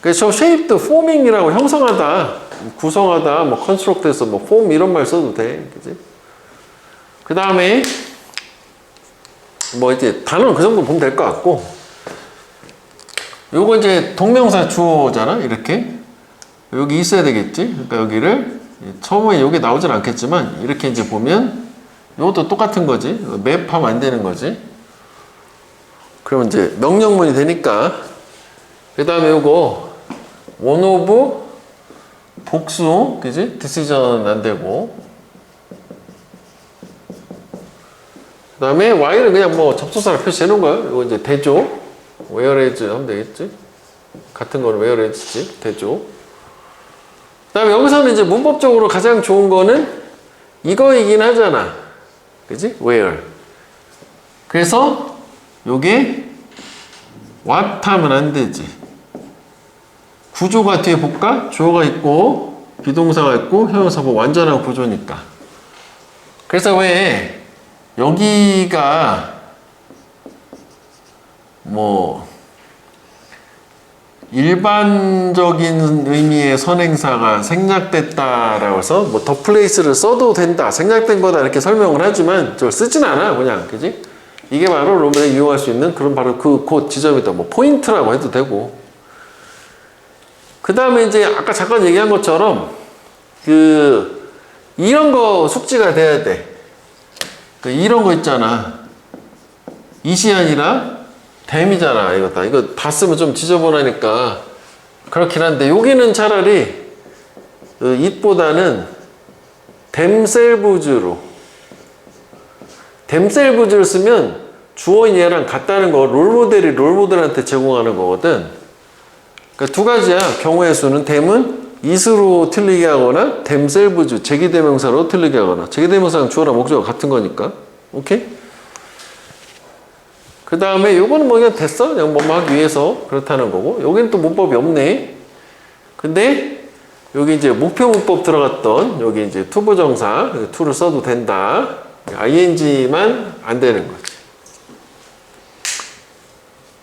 그래서 shape도 forming이라고 형성하다, 구성하다, 뭐 construct해서 뭐 form 이런 말 써도 돼. 그지? 그 다음에 뭐 이제 단어는 그 정도 보면 될 것 같고, 요거 이제 동명사 주어잖아. 이렇게 여기 있어야 되겠지. 그러니까 여기를 처음에 여기 나오진 않겠지만 이렇게 이제 보면 이것도 똑같은 거지. 맵하면 안 되는 거지. 그러면 이제 명령문이 되니까. 그 다음에 요거 one of 복수, 그지? decision 안 되고. 그 다음에 Y는 그냥 뭐 접속사를 표시해 놓은 거예요. 이거 이제 대조. whereas 하면 되겠지. 같은 거는 whereas지. 대조. 그 다음에 여기서는 이제 문법적으로 가장 좋은 거는 이거이긴 하잖아. 그지? where. 그래서 요게 what 하면 안 되지. 구조가 뒤에 볼까? 주어가 있고, 비동사가 있고, 형용사고 완전한 구조니까. 그래서 왜 여기가 뭐 일반적인 의미의 선행사가 생략됐다라고 해서 뭐 더 플레이스를 써도 된다, 생략된 거다 이렇게 설명을 하지만 저 쓰진 않아. 그냥, 그지? 이게 바로 로맨에 이용할 수 있는 그런 바로 그 지점이다. 뭐 포인트라고 해도 되고. 그 다음에 이제 아까 잠깐 얘기한 것처럼 이런 거 숙지가 돼야 돼. 이런 거 있잖아. 이시 아니라 댐이잖아. 이거 다 쓰면 좀 지저분하니까 그렇긴 한데, 여기는 차라리 it보다는 themselves로, themselves를 쓰면 주어인 얘랑 같다는 거, 롤모델이 롤모델한테 제공하는 거거든. 그러니까 두 가지야. 경우의 수는 them은 it으로 틀리게 하거나 themselves 제기대명사로 틀리게 하거나. 제기대명사는 주어랑 목적어 같은 거니까. 오케이? 그 다음에 요거는 뭐 그냥 됐어. 그냥 뭐 하기 위해서 그렇다는 거고. 여기는 또 문법이 없네. 근데 여기 이제 목표 문법 들어갔던 여기 이제 투부정사 to를 써도 된다. ing만 안 되는 거지.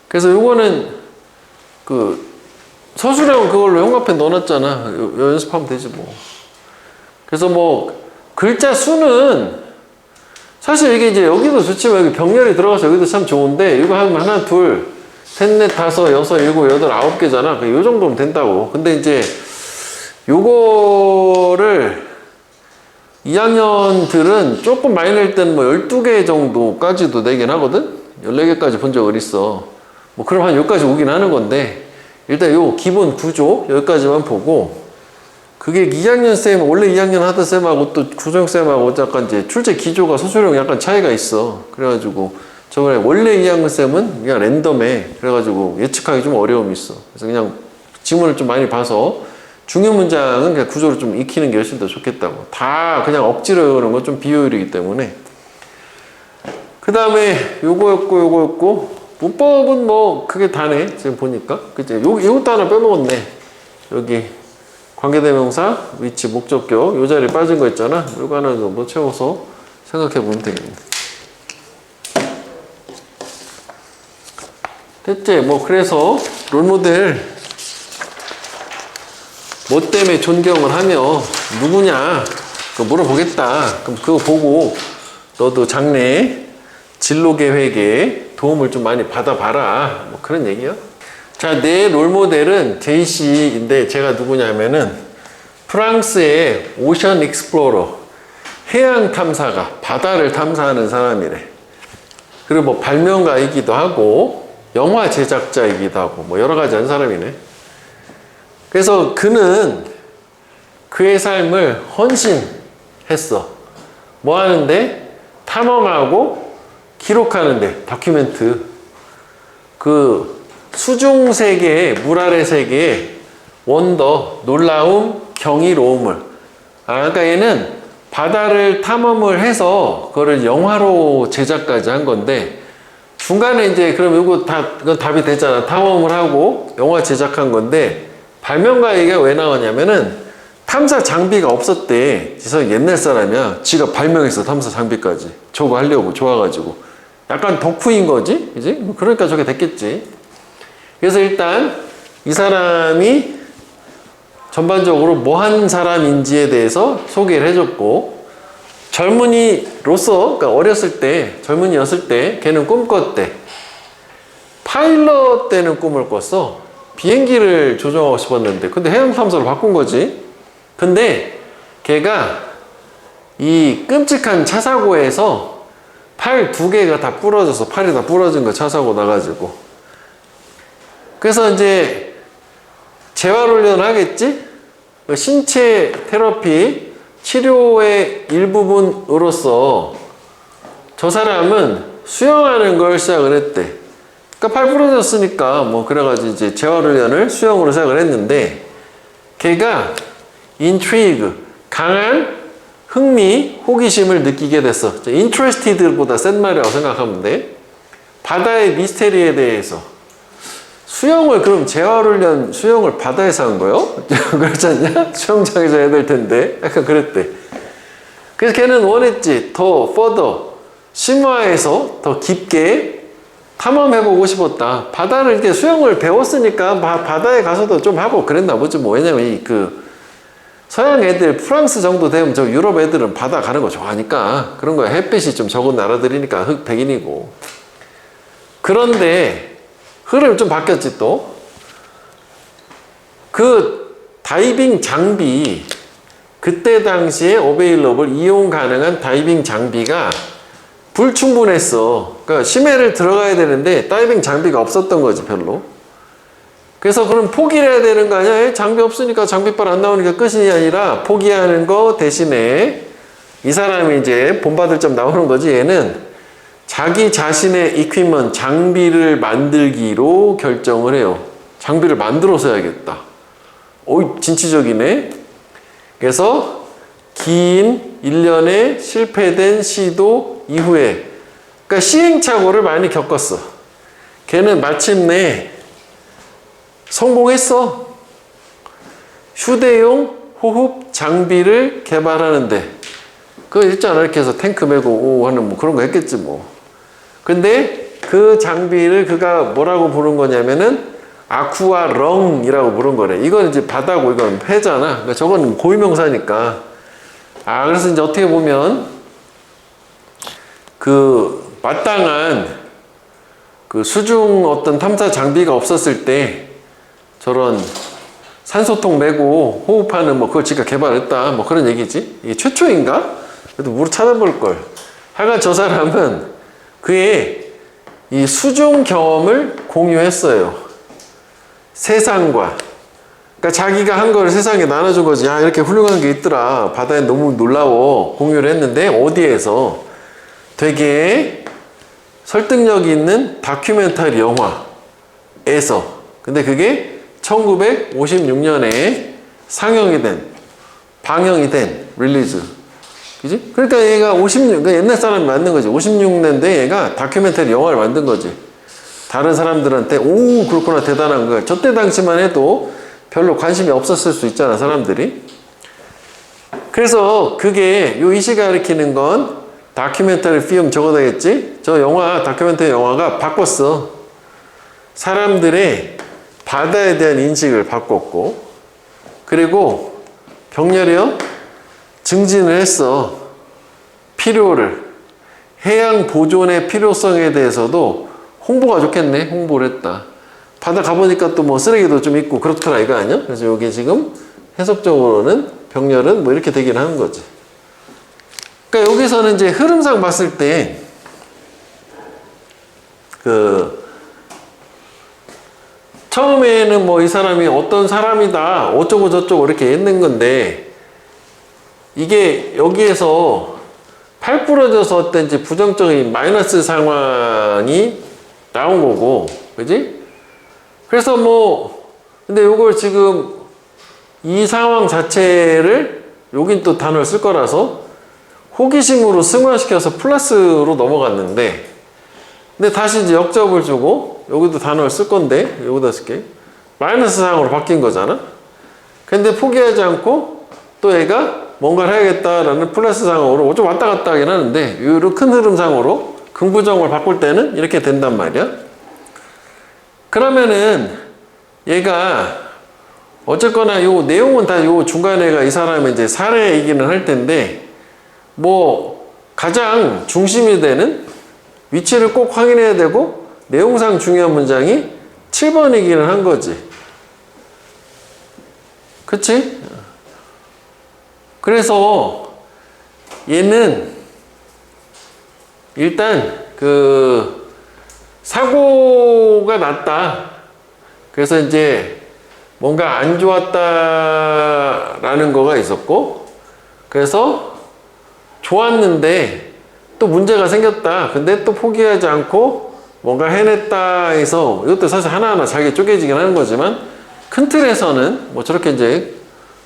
그래서 요거는 서술형은 그걸로 형광펜 넣어놨잖아. 요 연습하면 되지 뭐. 그래서 뭐 글자 수는 사실 이게 이제 여기도 좋지만 여기 병렬이 들어가서 여기도 참 좋은데, 이거 하면 하나, 둘, 셋, 넷, 다섯, 여섯, 일곱, 여덟, 아홉 개잖아. 요 정도면 된다고. 근데 이제 요거를 2학년들은 조금 많이 낼 때는 뭐 12개 정도까지도 내긴 하거든? 14개까지 본 적 어딨어. 뭐 그럼 한 여기까지 오긴 하는 건데, 일단 요 기본 구조 여기까지만 보고, 그게 2학년 쌤, 원래 2학년 하던 쌤하고 또 구조형 쌤하고 약간 이제 출제 기조가 서술형 약간 차이가 있어. 그래가지고 저번에 원래 2학년 쌤은 그냥 랜덤해. 그래가지고 예측하기 좀 어려움이 있어. 그래서 그냥 지문을 좀 많이 봐서 중요 문장은 그냥 구조를 좀 익히는 게 훨씬 더 좋겠다고. 다 그냥 억지로 외우는 건 좀 비효율이기 때문에. 그 다음에 요거였고 문법은 뭐 그게 다네. 지금 보니까. 그치? 요것도 하나 빼먹었네. 여기 관계대명사, 위치, 목적격 요 자리에 빠진 거 있잖아. 요거 하나 뭐 채워서 생각해 보면 되겠네. 됐지? 뭐 그래서 롤모델 뭐 때문에 존경을 하며 누구냐 그거 물어보겠다. 그럼 그거 보고 너도 장래 진로 계획에 도움을 좀 많이 받아봐라. 뭐 그런 얘기야. 자, 내 롤모델은 JC인데 제가 누구냐면은 프랑스의 오션 익스플로러, 해양 탐사가, 바다를 탐사하는 사람이래. 그리고 뭐 발명가이기도 하고, 영화 제작자이기도 하고 뭐 여러 가지 한 사람이네. 그래서 그는 그의 삶을 헌신했어. 뭐 하는데? 탐험하고 기록하는데, 다큐멘트. 그 수중 세계의, 물 아래 세계의 원더, 놀라움, 경이로움을. 그러니까 얘는 바다를 탐험을 해서 그거를 영화로 제작까지 한 건데, 중간에 이제 그럼 이건 답이 됐잖아. 탐험을 하고 영화 제작한 건데, 발명가 얘기가 왜 나오냐면은 탐사 장비가 없었대. 지서 옛날 사람이야. 지가 발명했어, 탐사 장비까지. 저거 하려고 좋아가지고. 약간 덕후인 거지, 그지? 그러니까 저게 됐겠지. 그래서 일단 이 사람이 전반적으로 뭐 한 사람인지에 대해서 소개를 해줬고, 젊은이로서, 그러니까 어렸을 때, 젊은이였을 때 걔는 꿈꿨대. 파일럿 때는 꿈을 꿨어. 비행기를 조종하고 싶었는데, 근데 해양 탐사로 바꾼 거지. 근데 걔가 이 끔찍한 차 사고에서 팔 2개가 다 부러져서, 팔이 다 부러진 거, 차 사고 나가지고. 그래서 이제 재활훈련을 하겠지? 신체 테라피 치료의 일부분으로서 저 사람은 수영하는 걸 시작을 했대. 그러니까 팔 부러졌으니까 뭐 그래가지고 이제 재활훈련을 수영으로 시작을 했는데, 걔가 인트리그, 강한 흥미, 호기심을 느끼게 됐어. interested보다 센 말이라고 생각하면 돼. 바다의 미스테리에 대해서. 수영을, 그럼 재활훈련 수영을 바다에서 한 거요? 그렇지 않냐? 수영장에서 해야 될 텐데. 약간 그랬대. 그래서 걔는 원했지. 더 further, 심화해서 더 깊게 탐험해보고 싶었다. 바다를 이렇게 수영을 배웠으니까 바다에 가서도 좀 하고 그랬나 보지 뭐. 왜냐면 서양 애들, 프랑스 정도 되면 저 유럽 애들은 바다 가는 거 좋아하니까. 그런 거야. 햇빛이 좀 적은 나라들이니까 백인이고. 그런데 흐름이 좀 바뀌었지 또. 그 다이빙 장비, 그때 당시에 어베일러블, 이용 가능한 다이빙 장비가 불충분했어. 그러니까 심해를 들어가야 되는데 다이빙 장비가 없었던 거지, 별로. 그래서 그럼 포기를 해야 되는 거 아니야? 장비 없으니까, 장비빨 안 나오니까 끝이 아니라 포기하는 거 대신에 이 사람이 이제 본받을 점 나오는 거지. 얘는 자기 자신의 이퀴먼, 장비를 만들기로 결정을 해요. 장비를 만들어서 해야겠다. 오, 진취적이네. 그래서 긴 일련의 실패된 시도 이후에, 그러니까 시행착오를 많이 겪었어. 걔는 마침내 성공했어. 휴대용 호흡 장비를 개발하는데, 그거 있잖아. 이렇게 해서 탱크 메고 오 하는 뭐 그런 거 했겠지 뭐. 근데 그 장비를 그가 뭐라고 부른 거냐면은 아쿠아렁이라고 부른 거래. 이건 이제 바다고 이건 회잖아. 그러니까 저건 고유명사니까. 그래서 이제 어떻게 보면 그 마땅한 그 수중 어떤 탐사 장비가 없었을 때 저런 산소통 메고 호흡하는 뭐 그걸 지가 개발했다 뭐 그런 얘기지. 이게 최초인가? 그래도 뭘 찾아볼 걸. 하여간 저 사람은 그의 이 수중 경험을 공유했어요. 세상과. 그러니까 자기가 한 걸 세상에 나눠준 거지. 야, 이렇게 훌륭한 게 있더라. 바다에 너무 놀라워. 공유를 했는데, 어디에서? 되게 설득력 있는 다큐멘터리 영화에서. 근데 그게 1956년에 방영이 된 릴리즈. 그지? 그러니까 얘가 그러니까 옛날 사람이 만든 거지. 56년도에 얘가 다큐멘터리 영화를 만든 거지. 다른 사람들한테, 오, 그렇구나, 대단한 거야. 저때 당시만 해도 별로 관심이 없었을 수 있잖아, 사람들이. 그래서 그게, 이 시가 가리키는 건 다큐멘터리 필름 저거다겠지? 저 영화, 다큐멘터리 영화가 바꿨어. 사람들의 바다에 대한 인식을 바꿨고, 그리고 병렬이요? 증진을 했어. 필요를. 해양 보존의 필요성에 대해서도 홍보가 좋겠네. 홍보를 했다. 바다 가보니까 또 뭐 쓰레기도 좀 있고 그렇더라 이거 아니야? 그래서 여기 지금 해석적으로는 병렬은 뭐 이렇게 되긴 하는 거지. 그러니까 여기서는 이제 흐름상 봤을 때 그 처음에는 뭐 이 사람이 어떤 사람이다 어쩌고 저쩌고 이렇게 했는 건데 이게 여기에서 팔 부러져서 어떤 이제 부정적인 마이너스 상황이 나온 거고, 그지? 그래서 뭐 근데 요걸 지금 이 상황 자체를 여긴 또 단어를 쓸 거라서 호기심으로 승화시켜서 플러스로 넘어갔는데, 근데 다시 이제 역접을 주고 여기도 단어를 쓸 건데 여기다 쓸게. 마이너스 상황으로 바뀐 거잖아. 근데 포기하지 않고 또 얘가 뭔가를 해야겠다라는 플러스 상황으로 좀 왔다 갔다 하긴 하는데, 이런 큰 흐름상으로 긍부정을 바꿀 때는 이렇게 된단 말이야. 그러면은 얘가 어쨌거나 요 내용은 다 요 중간에가 이 사람의 이제 사례 얘기는 할 텐데, 뭐 가장 중심이 되는 위치를 꼭 확인해야 되고 내용상 중요한 문장이 7번이기는 한 거지. 그치? 그래서 얘는 일단 그 사고가 났다. 그래서 이제 뭔가 안 좋았다라는 거가 있었고, 그래서 좋았는데 또 문제가 생겼다. 근데 또 포기하지 않고 뭔가 해냈다 해서 이것도 사실 하나하나 잘게 쪼개지긴 하는 거지만 큰 틀에서는 뭐 저렇게 이제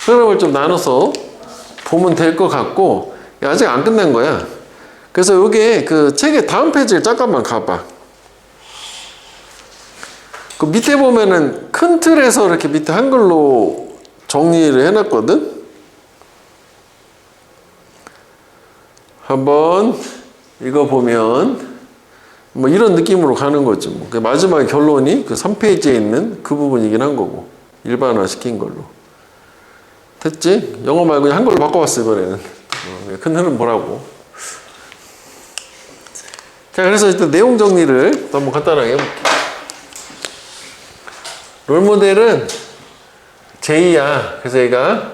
흐름을 좀 나눠서 보면 될 것 같고, 아직 안 끝난 거야. 그래서 이게 그 책의 다음 페이지를 잠깐만 가봐. 그 밑에 보면은 큰 틀에서 이렇게 밑에 한글로 정리를 해놨거든. 한번 읽어보면 뭐 이런 느낌으로 가는 거죠. 뭐. 그 마지막 결론이 그 3페이지에 있는 그 부분이긴 한 거고, 일반화 시킨 걸로. 됐지? 영어 말고 그냥 한글로 바꿔봤어 이번에는. 큰 흐름 보라고. 자, 그래서 일단 내용 정리를 또 한번 간단하게 해볼게. 롤모델은 제이야. 그래서 얘가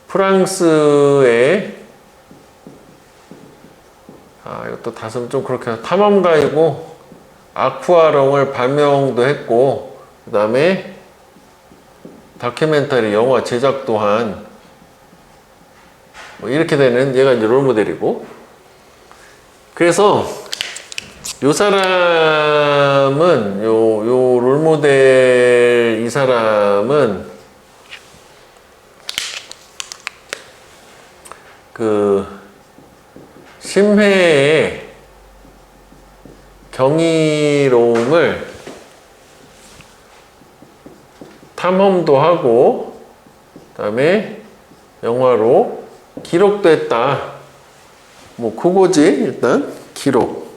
프랑스의 이것도 다소 좀 그렇게 탐험가이고 아쿠아롱을 발명도 했고, 그 다음에 다큐멘터리 영화 제작 또한 뭐 이렇게 되는 얘가 이제 롤모델이고, 그래서 요 사람은 요 롤모델 이 사람은 그 심해의 경이로움을 탐험도 하고 그 다음에 영화로 기록도 했다. 뭐 그거지. 일단 기록.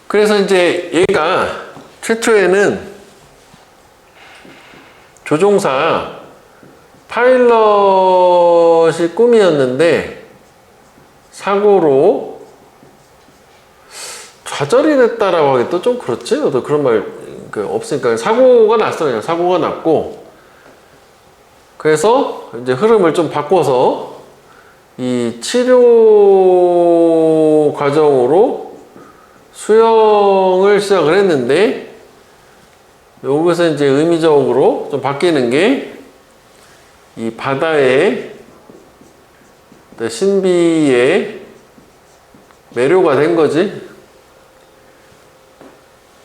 그래서 이제 얘가 최초에는 조종사 파일럿이 꿈이었는데 사고로 좌절이 됐다라고 하기 또 좀 그렇지? 너도 그런 말 없으니까 사고가 났어. 그냥 사고가 났고, 그래서 이제 흐름을 좀 바꿔서 이 치료 과정으로 수영을 시작을 했는데, 여기서 이제 의미적으로 좀 바뀌는 게 이 바다의 신비에 매료가 된 거지.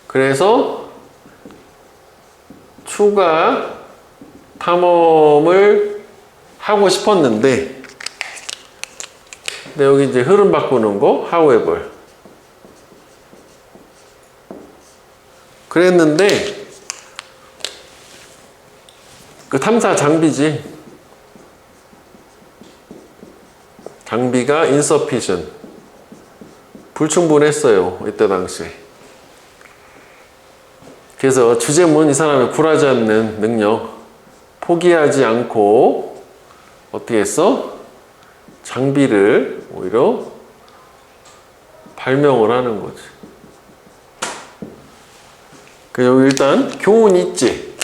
그래서 추가 탐험을 하고 싶었는데, 근데 여기 이제 흐름 바꾸는 거, however. 그랬는데, 그 탐사 장비지. 장비가 insufficient. 불충분했어요. 이때 당시에. 그래서 주제문 이 사람의 굴하지 않는 능력. 포기하지 않고 어떻게 했어? 장비를 오히려 발명을 하는 거지. 그 여기 일단 교훈이 있지.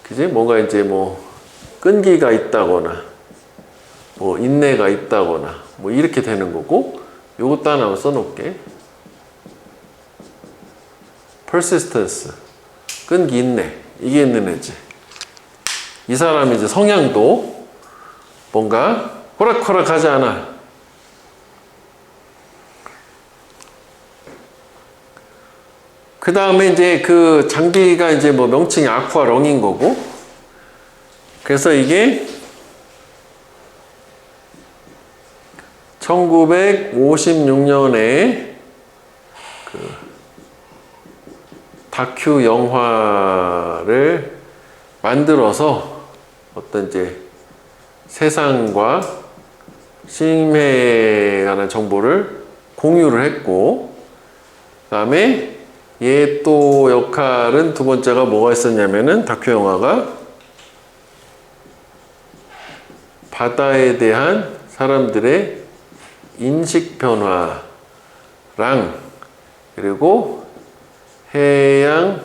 그지? 뭔가 이제 뭐 끈기가 있다거나 뭐 인내가 있다거나 뭐 이렇게 되는 거고, 요것도 하나 써놓을게. persistence, 끈기 있네, 이게 있는 애지. 이 사람이 이제 성향도 뭔가 호락호락하지 않아. 그 다음에 이제 그 장비가 이제 뭐 명칭이 아쿠아 렁인 거고, 그래서 이게 1956년에 그 다큐 영화를 만들어서 어떤 이제 세상과 심해에 관한 정보를 공유를 했고, 그 다음에 얘 또 역할은 두 번째가 뭐가 있었냐면은 다큐 영화가 바다에 대한 사람들의 인식 변화랑 그리고 해양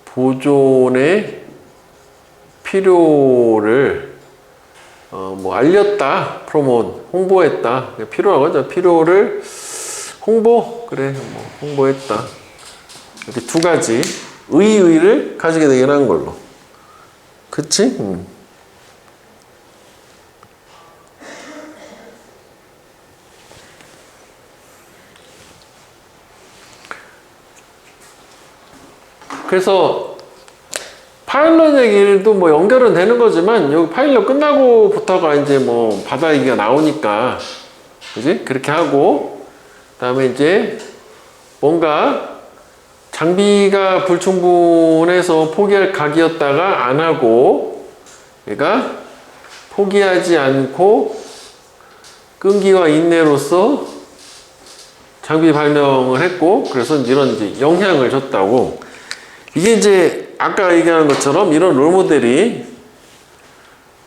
보존의 필요를 뭐 알렸다, 홍보했다. 필요라고 하죠. 필요를 그래, 뭐 홍보했다. 이렇게 두 가지 의의를 가지게 되긴 한 걸로. 그치? 그래서 파일럿 얘기도 뭐 연결은 되는 거지만, 여기 파일럿 끝나고부터가 이제 뭐 바다 얘기가 나오니까, 그지? 그렇게 하고, 그 다음에 이제 뭔가 장비가 불충분해서 포기할 각이었다가 안 하고, 얘가 포기하지 않고 끈기와 인내로서 장비 발명을 했고, 그래서 이런 이제 영향을 줬다고. 이게 이제 아까 얘기한 것처럼 이런 롤모델이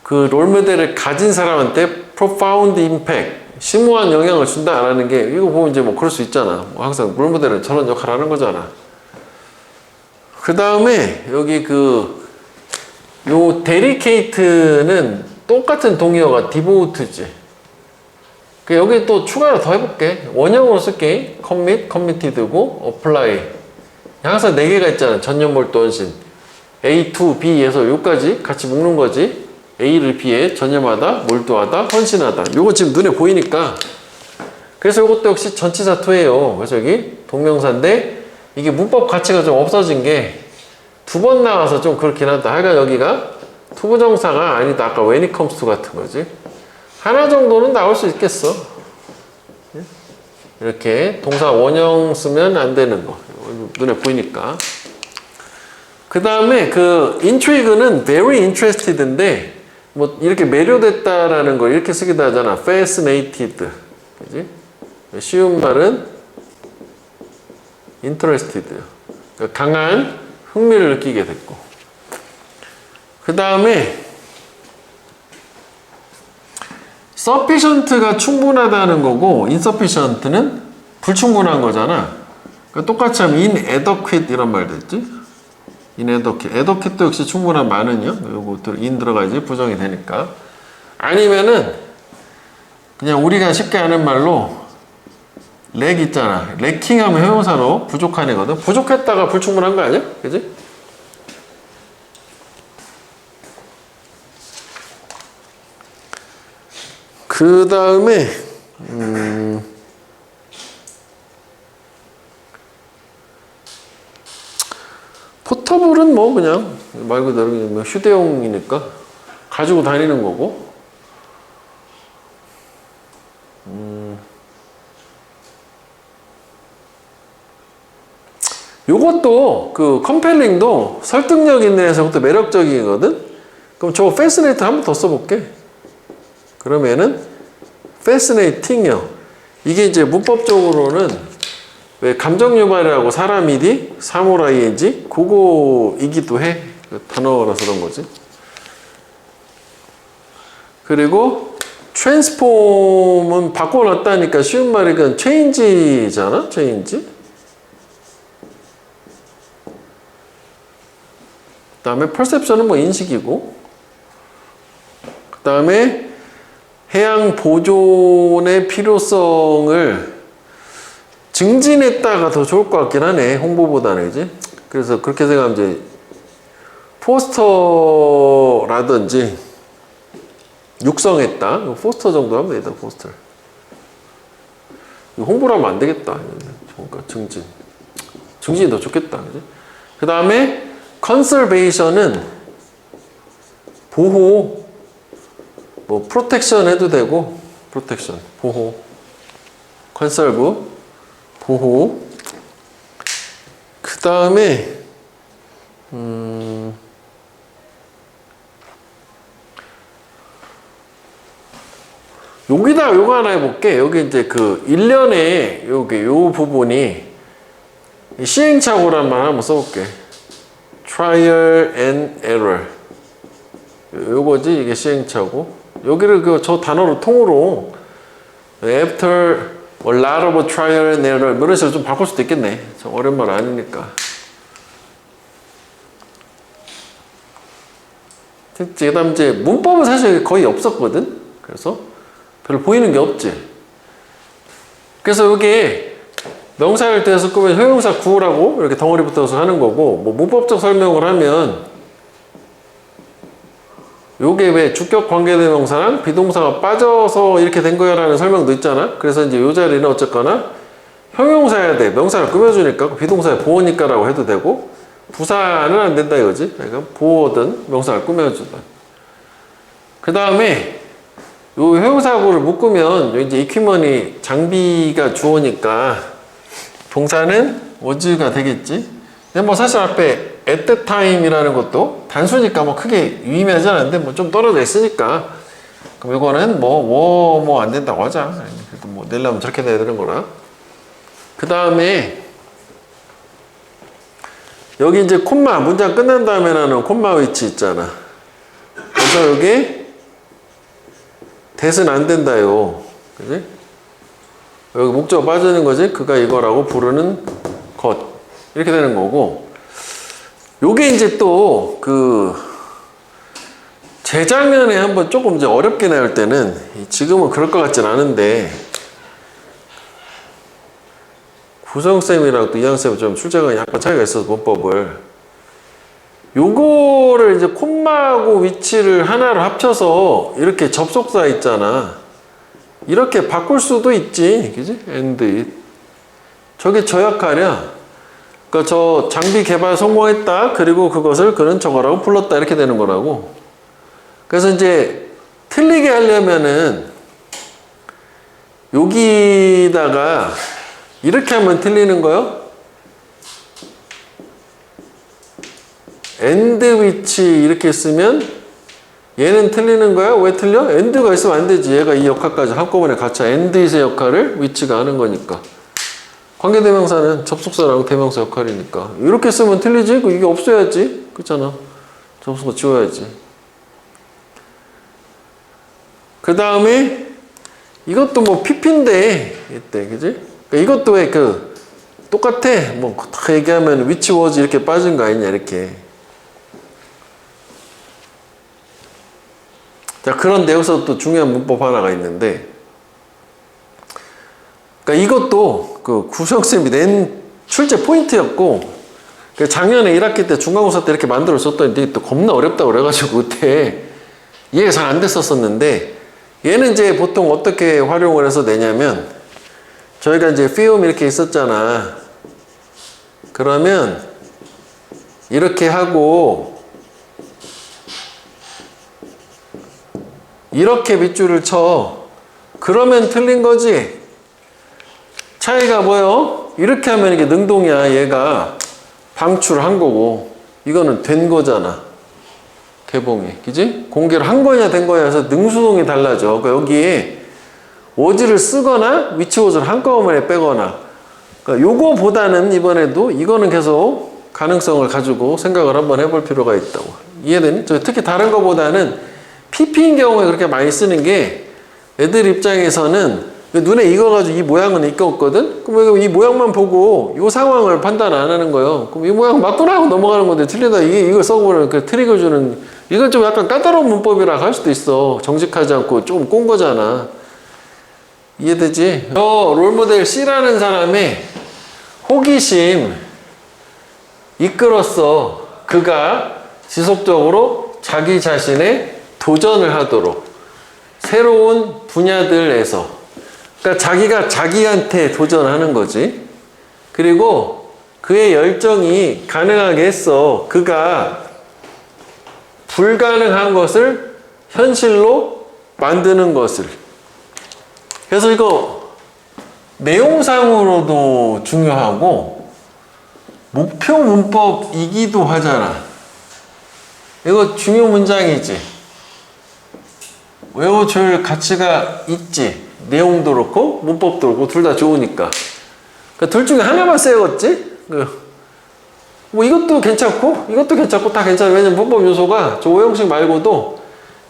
그 롤모델을 가진 사람한테 profound impact, 심오한 영향을 준다라는 게, 이거 보면 이제 뭐 그럴 수 있잖아. 뭐 항상 롤모델은 저런 역할을 하는 거잖아. 그 다음에 여기 요 데리케이트는 똑같은 동의어가 디보트지. 여기 또 추가로 더 해볼게. 원형으로 쓸게. commit, committed고 apply. 항상 4개가 있잖아. 전념, 몰두, 헌신. A to B에서 요까지 같이 묶는 거지. A를 B에 전념하다, 몰두하다, 헌신하다. 요거 지금 눈에 보이니까. 그래서 요것도 역시 전치사 투예요. 그래서 여기 동명사인데, 이게 문법 가치가 좀 없어진 게 두 번 나와서 좀 그렇긴 하다. 하여간 여기가 투부정사가 아니다. 아까 when it comes to 같은 거지. 하나 정도는 나올 수 있겠어. 이렇게 동사 원형 쓰면 안 되는 거. 눈에 보이니까. 그 다음에 intrigue는 very interested인데, 뭐 이렇게 매료됐다라는 걸 이렇게 쓰기도 하잖아. fascinated. 그지? 쉬운 말은 interested. 그러니까 강한 흥미를 느끼게 됐고. 그 다음에 sufficient가 충분하다는 거고, insufficient는 불충분한 거잖아. 그러니까 똑같이 하면 inadequate 이런 말도 있지. inadequate. adequate도 역시 충분한 많은요. 요것도 in 들어가야지 부정이 되니까. 아니면은 그냥 우리가 쉽게 아는 말로 렉 있잖아. 래킹 하면 형용사로 부족한 애거든. 부족했다가 불충분한 거 아니야? 그지? 그 다음에 포터블은 뭐 그냥 말 그대로 그냥 휴대용이니까 가지고 다니는 거고, 요것도 컴펠링도 설득력 있는 해서 그것도 매력적이거든. 그럼 저 fascinating 한 번 더 써볼게. 그러면은 fascinating이요. 이게 이제 문법적으로는 왜 감정 유발이라고 사람이디 사무라이인지 그거이기도 해. 단어라서 그런 거지. 그리고 transform은 바꿔놨다니까 쉬운 말이 그냥 change잖아. change. 그 다음에 perception은 뭐 인식이고, 그 다음에 해양 보존의 필요성을 증진했다가 더 좋을 것 같긴 하네. 홍보보다는, 그지? 그래서 그렇게 생각하면 이제 포스터라든지 육성했다. 포스터 정도 하면 되겠다, 포스터. 홍보를 하면 안 되겠다. 그러니까 증진. 증진이 더 좋겠다, 그지? 그 다음에 컨서베이션은 보호, 뭐 프로텍션 해도 되고, 프로텍션, 보호, 컨설브, 보호. 그 다음에 여기다 요거 하나 해볼게. 여기 이제 그 1년에 여기 요 부분이 시행착오란 말 한번 써볼게. trial and error. 요거지, 이게 시행착오. 여기를 저 단어로 통으로 after a lot of trial and error 이런 식으로 좀 바꿀 수도 있겠네. 저 어려운 말 아니니까. 그 다음 이제 문법은 사실 거의 없었거든. 그래서 별로 보이는 게 없지. 그래서 여기 명사를 대해서 끄면 형용사 구라고 이렇게 덩어리 붙어서 하는 거고, 뭐 문법적 설명을 하면 요게 왜 주격 관계대명사랑 비동사가 빠져서 이렇게 된 거야 라는 설명도 있잖아. 그래서 이제 요 자리는 어쨌거나 형용사여야 돼. 명사를 꾸며주니까 비동사의 보어니까 라고 해도 되고, 부사는 안 된다 이거지. 그러니까 보어든 명사를 꾸며주든. 그 다음에 요 형용사구를 묶으면 이제 이퀴먼이 장비가 주어니까 동사는 was가 되겠지. 근데 뭐 사실 앞에 at the time이라는 것도 단수니까 뭐 크게 유의미하지 않은데 뭐 좀 떨어져 있으니까, 그럼 이거는 뭐 안 된다고 하자. 그래도 뭐 내려면 저렇게 돼야 되는 거라. 그 다음에 여기 이제 콤마, 문장 끝난 다음에 나는 콤마 위치 있잖아. 그래서 여기 that은 안 된다요. 그지? 여기 목적 빠지는 거지. 그가 이거라고 부르는 것. 이렇게 되는 거고. 요게 이제 또 재작년에 한번 조금 이제 어렵게 나올 때는, 지금은 그럴 것 같진 않은데, 구성쌤이랑 또 이항쌤이 좀 출제가 약간 차이가 있어서 문법을. 요거를 이제 콤마하고 위치를 하나로 합쳐서 이렇게 접속사 있잖아. 이렇게 바꿀 수도 있지. 그지? and it. 저게 저 역할이야. 그러니까 저 장비 개발 성공했다. 그리고 그것을 그는 저거라고 불렀다. 이렇게 되는 거라고. 그래서 이제 틀리게 하려면은 여기다가 이렇게 하면 틀리는 거요. and which 이렇게 쓰면 얘는 틀리는 거야. 왜 틀려? and가 있으면 안 되지. 얘가 이 역할까지 한꺼번에 같이 and it의 역할을 which가 하는 거니까. 관계대명사는 접속사라고 대명사 역할이니까. 이렇게 쓰면 틀리지? 이게 없어야지. 그렇잖아. 접속사 지워야지. 그 다음에 이것도 뭐 PP인데 이때, 그지? 그러니까 이것도 왜 똑같아. 뭐 다 얘기하면 which was 이렇게 빠진 거 아니냐, 이렇게. 자, 그런데 여기서 또 중요한 문법 하나가 있는데, 그러니까 이것도 구성쌤이 낸 출제 포인트였고, 작년에 1학기 때 중간고사 때 이렇게 만들었었더니 또 겁나 어렵다고 그래가지고 그때 이해가 잘 안 됐었었는데, 얘는 이제 보통 어떻게 활용을 해서 내냐면, 저희가 이제 film 이렇게 있었잖아. 그러면 이렇게 하고 이렇게 밑줄을 쳐. 그러면 틀린 거지. 차이가 뭐요? 이렇게 하면 이게 능동이야. 얘가 방출을 한 거고, 이거는 된 거잖아. 개봉이. 그지? 공개를 한 거냐 된 거냐 해서 능수동이 달라져. 그러니까 여기에 was를 쓰거나 which was를 한꺼번에 빼거나. 그러니까 요거보다는 이번에도 이거는 계속 가능성을 가지고 생각을 한번 해볼 필요가 있다고. 이해되니? 특히 다른 거보다는 PP인 경우에 그렇게 많이 쓰는 게, 애들 입장에서는 눈에 익어가지고 이 모양은 익었거든? 그럼 이 모양만 보고 이 상황을 판단 안 하는 거예요. 그럼 이 모양 맞구나 하고 넘어가는 건데, 틀리다 이걸 써보면 트릭을 주는 이건 좀 약간 까다로운 문법이라 할 수도 있어. 정직하지 않고 좀 꼰 거잖아. 이해되지? 저 롤모델 C라는 사람의 호기심 이끌었어. 그가 지속적으로 자기 자신의 도전을 하도록 새로운 분야들에서, 그러니까 자기가 자기한테 도전하는 거지. 그리고 그의 열정이 가능하게 했어. 그가 불가능한 것을 현실로 만드는 것을. 그래서 이거 내용상으로도 중요하고 목표 문법이기도 하잖아. 이거 중요 문장이지. 외워줄 가치가 있지. 내용도 그렇고 문법도 그렇고 둘 다 좋으니까. 그러니까 둘 중에 하나만 써야겠지? 뭐 이것도 괜찮고 이것도 괜찮고 다 괜찮아. 왜냐면 문법 요소가 저 오형식 말고도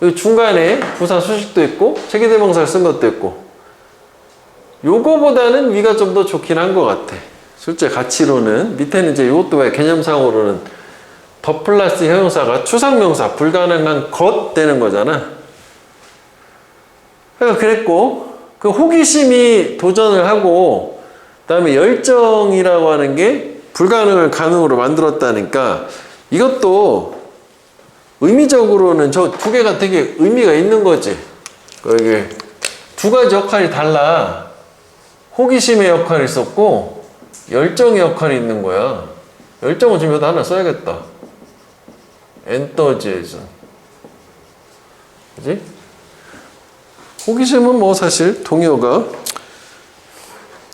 여기 중간에 부사 수식도 있고 체계대명사를 쓴 것도 있고, 요거보다는 위가 좀 더 좋긴 한 것 같아. 실제 가치로는. 밑에는 이제 이것도 왜 개념상으로는 더 플러스 형용사가 추상명사 불가능한 것 되는 거잖아. 그랬고, 그 호기심이 도전을 하고, 그 다음에 열정이라고 하는 게 불가능을 가능으로 만들었다니까, 이것도 의미적으로는 저 두 개가 되게 의미가 있는 거지. 이게 두 가지 역할이 달라. 호기심의 역할이 있었고, 열정의 역할이 있는 거야. 열정은 지금 여기다 하나 써야겠다. enthusiasm. 그지? 호기심은 뭐 사실 동의어가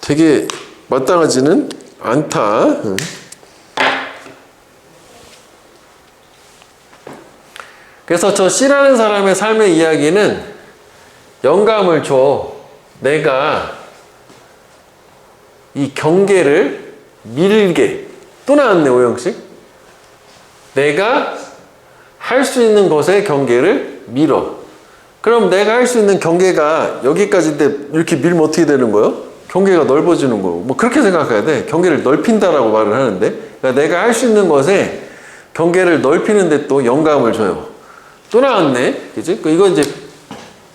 되게 마땅하지는 않다. 그래서 저 C라는 사람의 삶의 이야기는 영감을 줘. 내가 이 경계를 밀게. 또 나왔네, 오형식. 내가 할 수 있는 것의 경계를 밀어. 그럼 내가 할 수 있는 경계가 여기까지인데 이렇게 밀면 어떻게 되는 거예요? 경계가 넓어지는 거고. 뭐 그렇게 생각해야 돼. 경계를 넓힌다라고 말을 하는데, 그러니까 내가 할 수 있는 것에 경계를 넓히는데 또 영감을 줘요. 또 나왔네. 그지? 이건 이제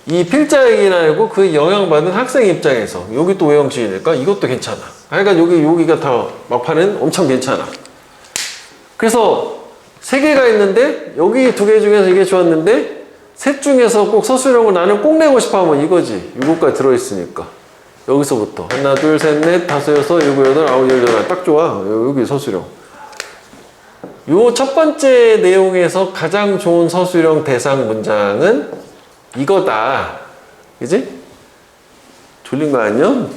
이 필자 얘기는 아니고 그 영향받은 학생 입장에서 여기 또 외형식이니까 이것도 괜찮아. 그러니까 여기가 다 막판은 엄청 괜찮아. 그래서 세 개가 있는데 여기 두 개 중에서 이게 좋았는데 셋 중에서 꼭 서술형을 나는 꼭 내고 싶어 하면 이거지. 6호까지 들어있으니까. 여기서부터 하나, 둘, 셋, 넷, 다섯, 여섯, 일곱, 여덟, 아홉, 열, 열하나 딱 좋아. 여기 서술형. 요 첫 번째 내용에서 가장 좋은 서술형 대상 문장은 이거다. 그지? 졸린 거 아니야?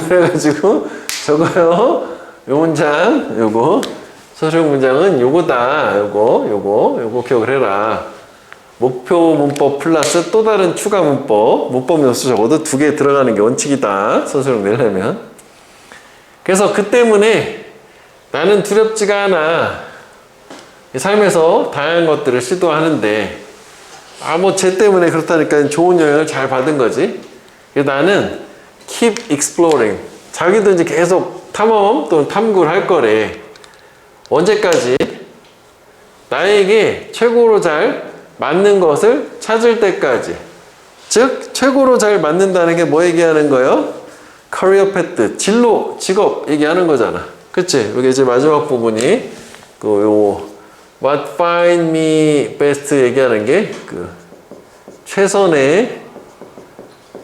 그래가지고 저거요. 요 문장, 요거. 서술형 문장은 요거다. 요거 기억을 해라. 목표 문법 플러스 또 다른 추가 문법. 문법 요소 적어도 두 개 들어가는 게 원칙이다. 서술형 내려면. 그래서 그 때문에 나는 두렵지가 않아. 삶에서 다양한 것들을 시도하는데, 뭐 쟤 때문에 그렇다니까 좋은 영향을 잘 받은 거지. 그래서 나는 keep exploring. 자기도 이제 계속 탐험 또는 탐구를 할 거래. 언제까지? 나에게 최고로 잘 맞는 것을 찾을 때까지. 즉, 최고로 잘 맞는다는 게 뭐 얘기하는 거예요? career path, 진로, 직업 얘기하는 거잖아. 그치? 여기 이제 마지막 부분이 what find me best 얘기하는 게 최선의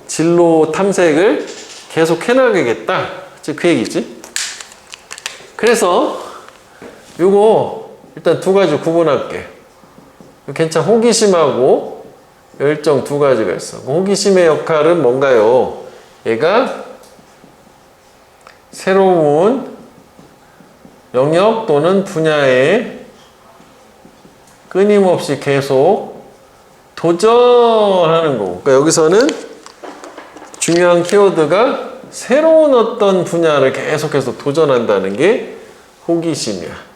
진로 탐색을 계속 해나가겠다. 즉 그 얘기지. 그래서 요거 일단 두 가지 구분할게. 괜찮아. 호기심하고 열정 두 가지가 있어. 호기심의 역할은 뭔가요? 얘가 새로운 영역 또는 분야에 끊임없이 계속 도전하는 거고. 그러니까 여기서는 중요한 키워드가 새로운 어떤 분야를 계속해서 도전한다는 게 호기심이야.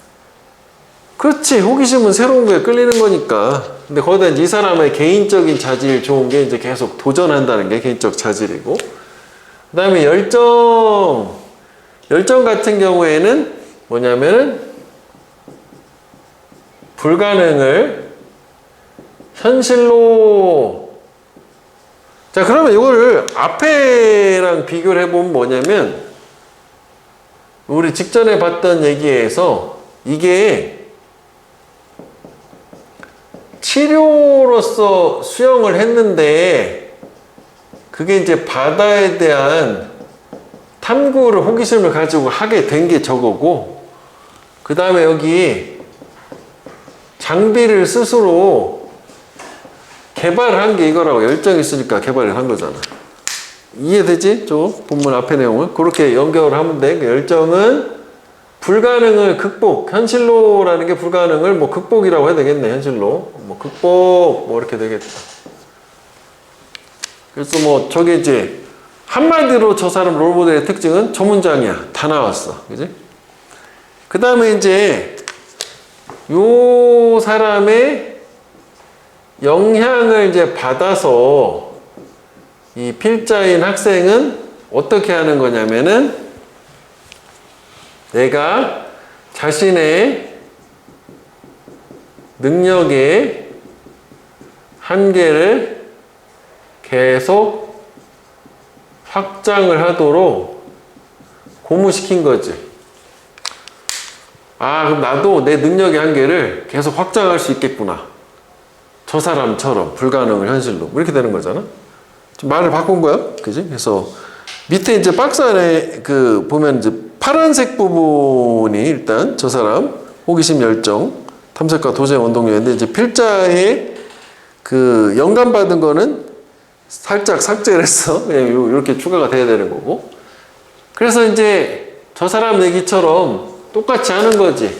그렇지. 호기심은 새로운 거에 끌리는 거니까. 근데 거기다 이제 이 사람의 개인적인 자질 좋은 게 이제 계속 도전한다는 게 개인적 자질이고. 그 다음에 열정 같은 경우에는 뭐냐면은 불가능을 현실로. 자, 그러면 이거를 앞에랑 비교를 해보면 뭐냐면, 우리 직전에 봤던 얘기에서 이게 치료로서 수용을 했는데, 그게 이제 바다에 대한 탐구를, 호기심을 가지고 하게 된 게 저거고, 그 다음에 여기 장비를 스스로 개발을 한 게 이거라고. 열정이 있으니까 개발을 한 거잖아. 이해되지? 저 본문 앞에 내용을 그렇게 연결을 하면 돼. 열정은 불가능을 극복, 현실로라는 게 불가능을 뭐 극복이라고 해야 되겠네. 현실로 뭐 극복 뭐 이렇게 되겠다. 그래서 뭐 저게 이제 한마디로 저 사람 롤모델의 특징은 저 문장이야. 다 나왔어. 그지? 그 다음에 이제 요 사람의 영향을 이제 받아서 이 필자인 학생은 어떻게 하는 거냐면은, 내가 자신의 능력의 한계를 계속 확장을 하도록 고무시킨 거지. 아, 그럼 나도 내 능력의 한계를 계속 확장할 수 있겠구나. 저 사람처럼 불가능을 현실로. 이렇게 되는 거잖아. 좀 말을 바꾼 거야. 그지? 그래서 밑에 이제 박스 안에 그 보면 이제 파란색 부분이 일단 저 사람 호기심, 열정, 탐색과 도전의 원동력인데, 이제 필자의 그 영감 받은 거는 살짝 삭제를 했어. 그냥 이렇게 추가가 돼야 되는 거고. 그래서 이제 저 사람 얘기처럼 똑같이 하는 거지.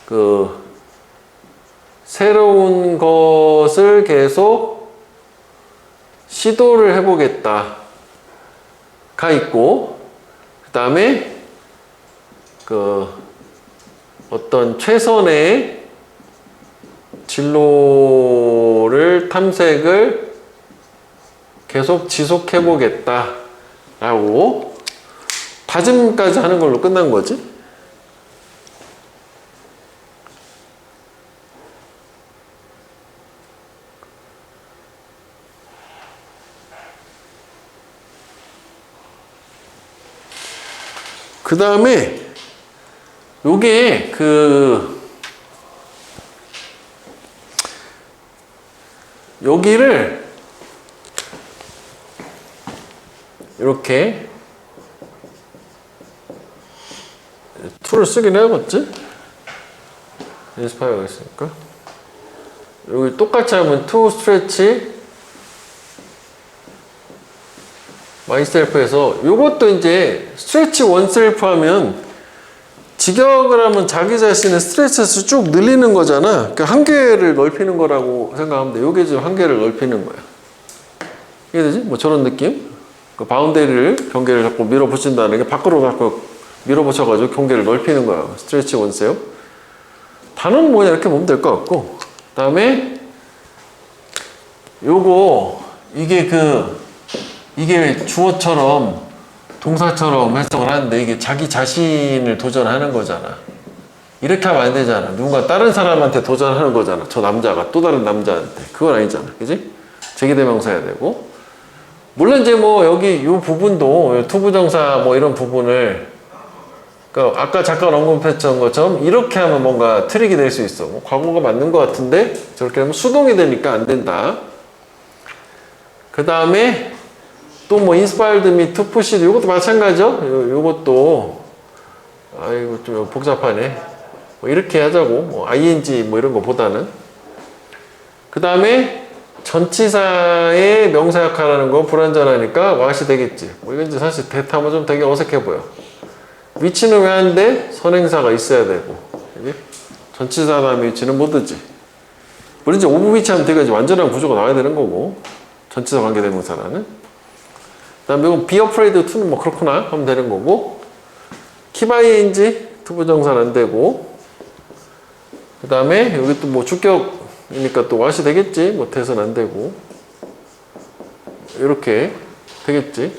그 새로운 것을 계속 시도를 해보겠다가 있고, 그 다음에 그 어떤 최선의 진로를 탐색을 계속 지속해보겠다라고 다짐까지 하는 걸로 끝난 거지. 그 다음에 요게 여기를 이렇게 툴을 쓰긴 해야겠지? 인스파이어가 있으니까. 여기 똑같이 하면 to stretch myself에서 요것도 이제 stretch oneself 하면 직역을 하면 자기 자신의 스트레스에서 쭉 늘리는 거잖아. 그러니까 한계를 넓히는 거라고 생각하면 돼. 요게 지금 한계를 넓히는 거야. 이해되지? 뭐 저런 느낌? 그 바운더리를, 경계를 자꾸 밀어붙인다는 게 밖으로 자꾸 밀어붙여가지고 경계를 넓히는 거야. 스트레치 원세요. 단어는 뭐냐 이렇게 보면 될 것 같고, 그 다음에 요거 이게 주어처럼 동사처럼 해석을 하는데, 이게 자기 자신을 도전하는 거잖아. 이렇게 하면 안 되잖아. 누군가 다른 사람한테 도전하는 거잖아. 저 남자가 또 다른 남자한테. 그건 아니잖아. 그지? 제기대명사 해야 되고. 물론 이제 뭐 여기 이 부분도 투부정사 뭐 이런 부분을, 그러니까 아까 잠깐 언급했던 것처럼 이렇게 하면 뭔가 트릭이 될 수 있어. 뭐 과거가 맞는 것 같은데 저렇게 하면 수동이 되니까 안 된다. 그 다음에 또 뭐 inspired me to push it, 이것도 마찬가지죠. 요것도 아이고 좀 복잡하네. 뭐 이렇게 하자고, 뭐 ing 뭐 이런 거보다는. 그 다음에 전치사의 명사 역할하는 거 불완전하니까 what이 되겠지. 뭐 이건 이제 사실 대타면 좀 되게 어색해 보여. 위치는 왜 안 돼? 선행사가 있어야 되고. 그치? 전치사 다음에 위치는 못 듣지. 물론 이제 오브 위치하면 되게 완전한 구조가 나와야 되는 거고, 전치사 관계대명사라는. 그 다음에 이건 be afraid to는 뭐 그렇구나 하면 되는 거고, 키바이인지 투부정사는 안 되고, 그 다음에 여기 또 뭐 주격이니까 또 what이 되겠지. 못해서는 안 되고, 이렇게 되겠지.